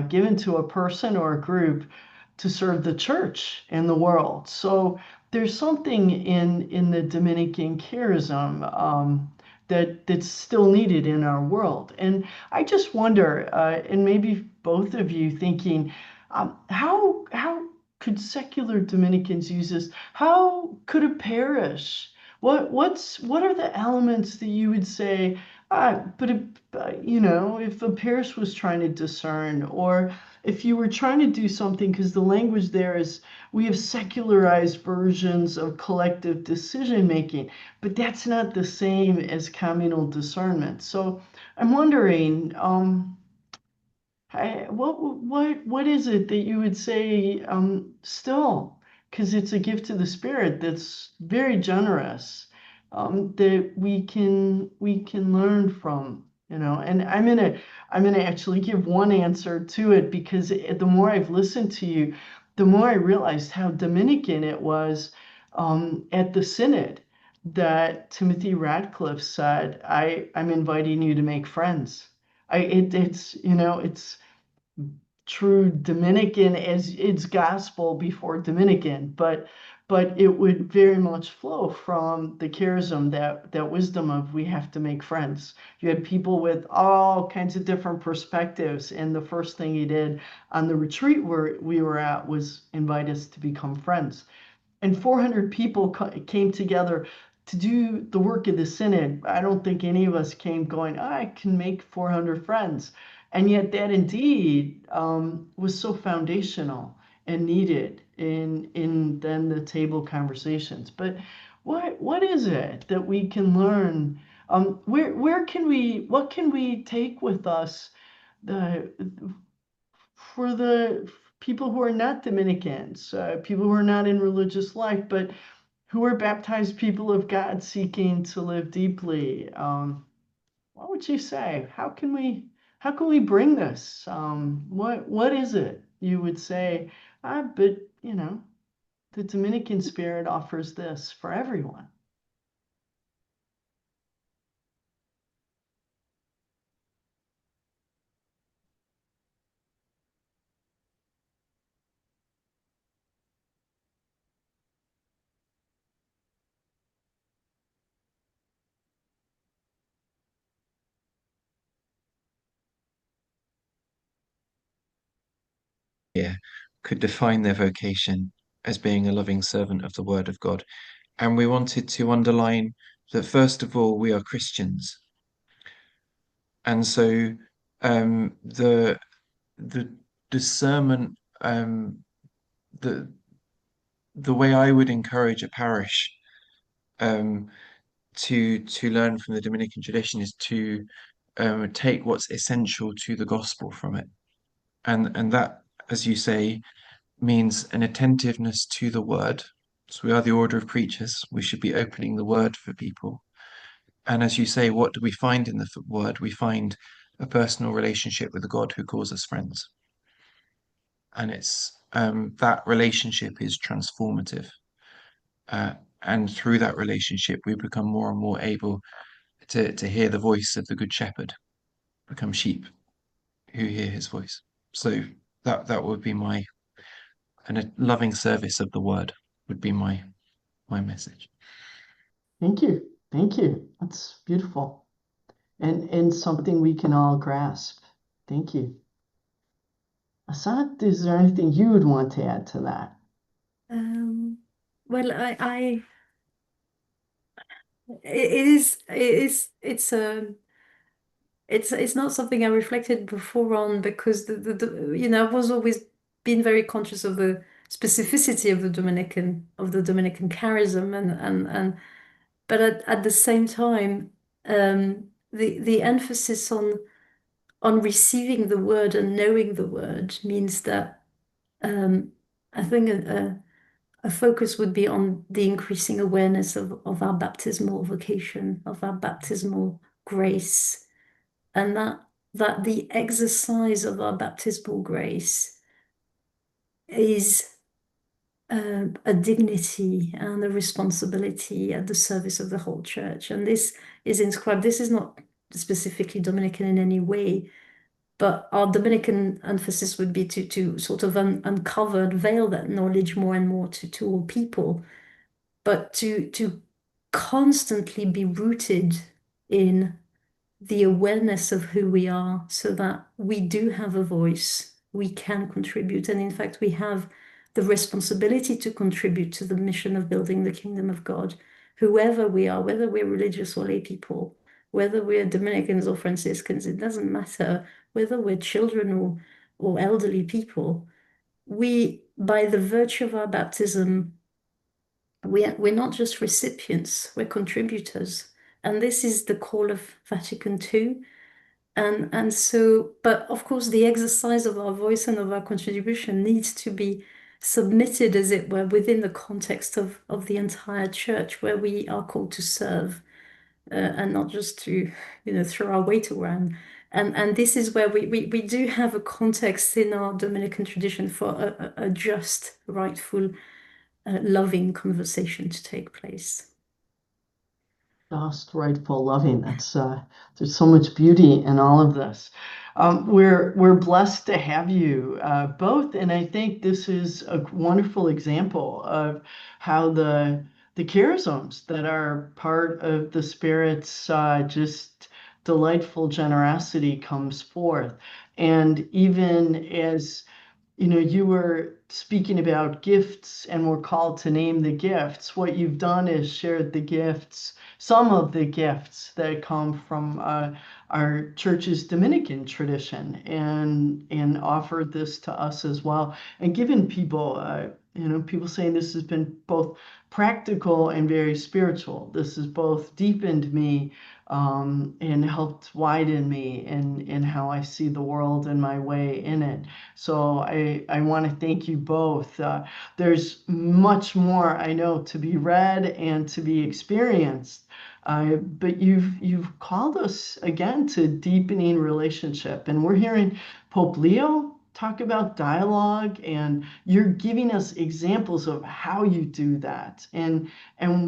given to a person or a group to serve the church and the world. So there's something in the Dominican charism that's still needed in our world. And I just wonder, and maybe both of you thinking, how could secular Dominicans use this? How could a parish? What are the elements that you would say? But if a parish was trying to discern, or if you were trying to do something, because the language there is, we have secularized versions of collective decision making, but that's not the same as communal discernment. So I'm wondering, what is it that you would say still, because it's a gift to the Spirit that's very generous, that we can learn from And I'm gonna actually give one answer to it, because the more I've listened to you, the more I realized how Dominican it was at the synod that Timothy Radcliffe said, I'm inviting you to make friends. It's true Dominican as its gospel before Dominican, but it would very much flow from the charism, that wisdom of we have to make friends. You had people with all kinds of different perspectives, and the first thing he did on the retreat where we were at was invite us to become friends. And 400 people came together to do the work of the synod. I don't think any of us came going, I can make 400 friends. And yet that indeed was so foundational and needed in then the table conversations. But what is it that we can learn? What can we take with us the for the people who are not Dominicans, people who are not in religious life, but who are baptized people of God seeking to live deeply? What would you say? How can we bring this? What is it you would say? But the Dominican spirit offers this for everyone. Yeah, could define their vocation as being a loving servant of the Word of God. And we wanted to underline that, first of all, we are Christians. And so the discernment, the way I would encourage a parish um, to learn from the Dominican tradition is to take what's essential to the gospel from it. And that, as you say, means an attentiveness to the word. So we are the order of preachers. We should be opening the word for people. And as you say, what do we find in the word? We find a personal relationship with the God who calls us friends. And it's that relationship is transformative. And through that relationship, we become more and more able to hear the voice of the Good Shepherd, become sheep who hear his voice. So that would be and a loving service of the word would be my message. Thank you. That's beautiful, and something we can all grasp. Thank you. Asad, is there anything you would want to add to that? Well, it's not something I reflected before on, because I've always been very conscious of the specificity of the Dominican charism, but at the same time, the emphasis on receiving the word and knowing the word means that I think a focus would be on the increasing awareness of our baptismal vocation, of our baptismal grace, and that the exercise of our baptismal grace is a dignity and a responsibility at the service of the whole church. And this is inscribed, this is not specifically Dominican in any way, but our Dominican emphasis would be to sort of uncover and veil that knowledge more and more to all people, but to constantly be rooted in the awareness of who we are, so that we do have a voice, we can contribute, and in fact we have the responsibility to contribute to the mission of building the kingdom of God, whoever we are, whether we're religious or lay people, whether we're Dominicans or Franciscans, it doesn't matter, whether we're children or elderly people. We, by the virtue of our baptism, we're not just recipients, we're contributors. And this is the call of Vatican II. And so, but of course, the exercise of our voice and of our contribution needs to be submitted, as it were, within the context of the entire church, where we are called to serve. and not just to, throw our weight around. And this is where we do have a context in our Dominican tradition for a just, rightful, loving conversation to take place. Just, rightful, loving. That's there's so much beauty in all of this. We're blessed to have you both, and I think this is a wonderful example of how the charisms that are part of the Spirit's just delightful generosity comes forth, and even as you were speaking about gifts and were called to name the gifts. What you've done is shared the gifts, some of the gifts that come from our church's Dominican tradition, and offered this to us as well, and given people, people saying this has been both practical and very spiritual. This has both deepened me and helped widen me in how I see the world and my way in it. So I want to thank you both. There's much more I know to be read and to be experienced. But you've called us again to deepening relationship, and we're hearing Pope Leo talk about dialogue, and you're giving us examples of how you do that, and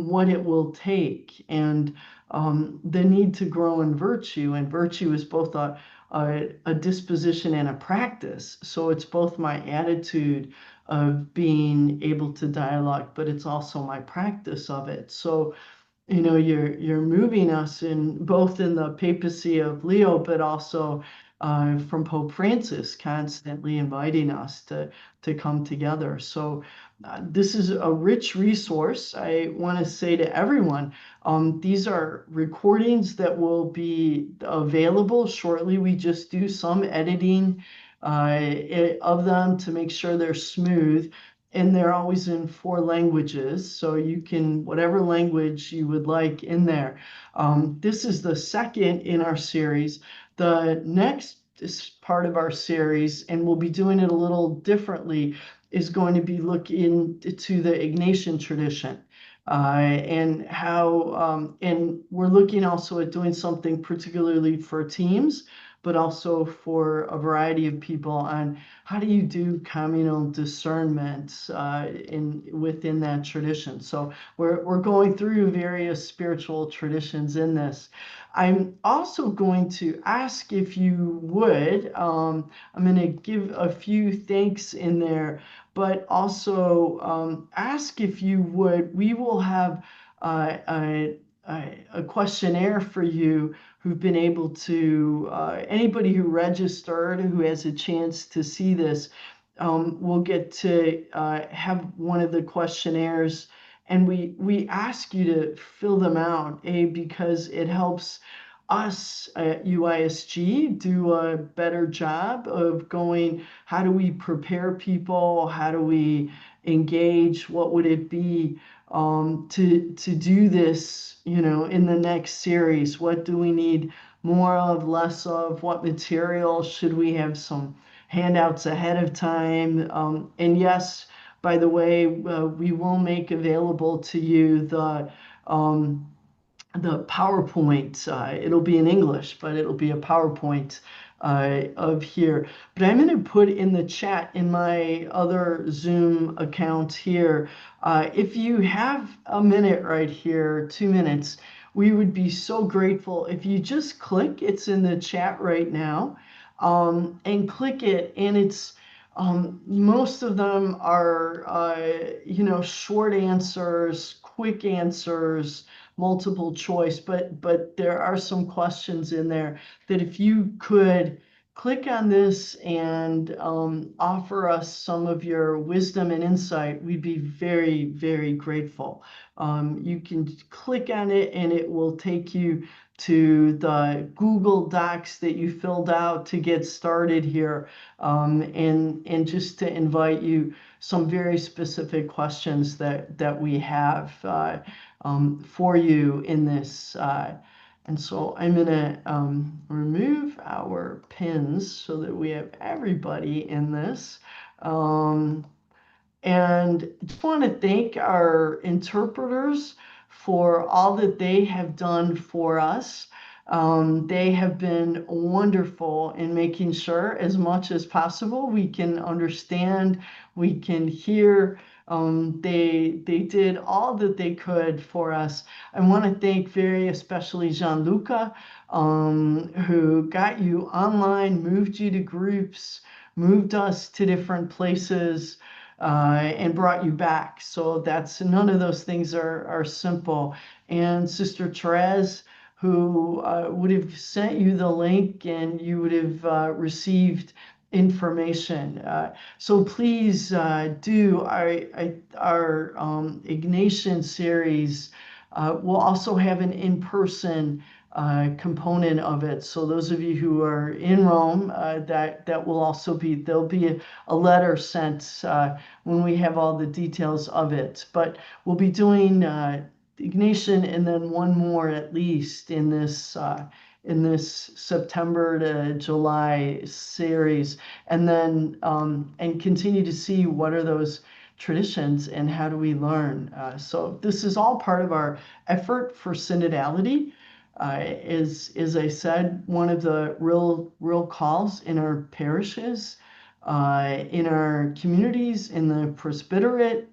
what it will take, and the need to grow in virtue. And virtue is both a disposition and a practice. So it's both my attitude of being able to dialogue, but it's also my practice of it. So you're moving us in both in the papacy of Leo, but also from Pope Francis, constantly inviting us to come together. So this is a rich resource. I want to say to everyone, these are recordings that will be available shortly. We just do some editing of them to make sure they're smooth. And they're always in 4 languages, so you can, whatever language you would like in there. This is the second in our series. The next part of our series, and we'll be doing it a little differently, is going to be looking into the Ignatian tradition. And how, and we're looking also at doing something particularly for teams, but also for a variety of people on how do you do communal discernment within that tradition. So we're going through various spiritual traditions in this. I'm also going to ask if you would, I'm going to give a few thanks in there, but also ask if you would, we will have a questionnaire for you who've been able to, anybody who registered, who has a chance to see this, will get to have one of the questionnaires. And we ask you to fill them out, because it helps us at UISG do a better job of going, how do we prepare people? How do we engage? What would it be to do this, in the next series? What do we need more of, less of? What material should we have some handouts ahead of time? And yes, by the way, we will make available to you the PowerPoint. It'll be in English, but it'll be a PowerPoint of here. But I'm going to put in the chat in my other Zoom account here. If you have a minute right here, 2 minutes, we would be so grateful if you just click. It's in the chat right now, and click it. And it's most of them are short answers, quick answers, multiple choice, but there are some questions in there that if you could click on this and offer us some of your wisdom and insight, we'd be very, very grateful. You can click on it and it will take you to the Google Docs that you filled out to get started here, and just to invite you some very specific questions that we have for you in this. And so I'm going to remove our pins so that we have everybody in this. And just want to thank our interpreters for all that they have done for us. They have been wonderful in making sure, as much as possible, we can understand, we can hear. They did all that they could for us. I want to thank very especially Gianluca, who got you online, moved you to groups, moved us to different places, and brought you back. So that's, none of those things are simple. And Sister Therese, who would have sent you the link and you would have received information. So please do our Ignatian series. We'll also have an in-person component of it. So those of you who are in Rome, that will also be, there'll be a letter sent when we have all the details of it. But we'll be doing Ignatian and then one more at least in this September to July series, and then and continue to see what are those traditions and how do we learn. So this is all part of our effort for synodality. As I said, one of the real calls in our parishes, in our communities, in the presbyterate,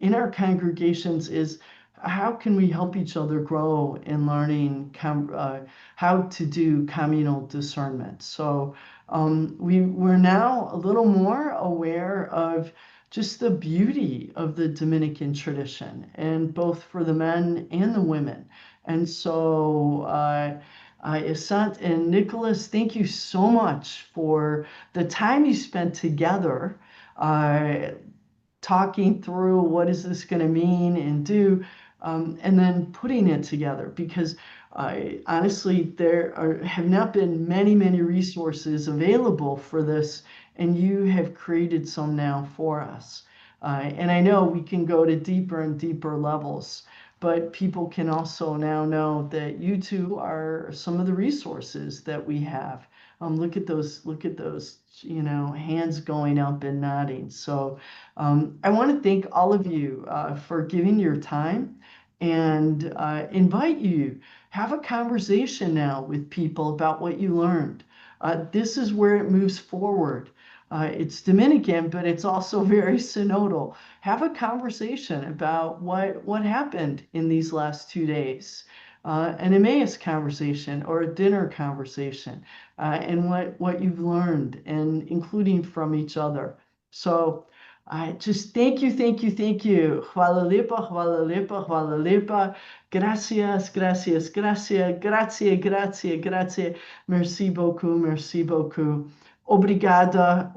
in our congregations is how can we help each other grow in learning how to do communal discernment. So we're now a little more aware of just the beauty of the Dominican tradition, and both for the men and the women. And so Asant and Nicholas, thank you so much for the time you spent together talking through what is this going to mean and do, and then putting it together, because honestly, have not been many resources available for this, and you have created some now for us. And I know we can go to deeper and deeper levels, but people can also now know that you two are some of the resources that we have. Look at those, hands going up and nodding. So I want to thank all of you for giving your time, and invite you, have a conversation now with people about what you learned. This is where it moves forward. It's Dominican, but it's also very synodal. Have a conversation about what happened in these last 2 days. An Emmaus conversation or a dinner conversation, and what you've learned, and including from each other. So I just thank you. Hvala lepa, hvala lepa, hvala lepa. Gracias. Merci beaucoup. Obrigada.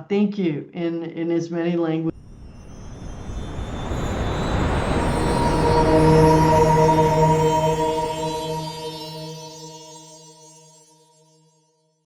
Thank you in as many languages.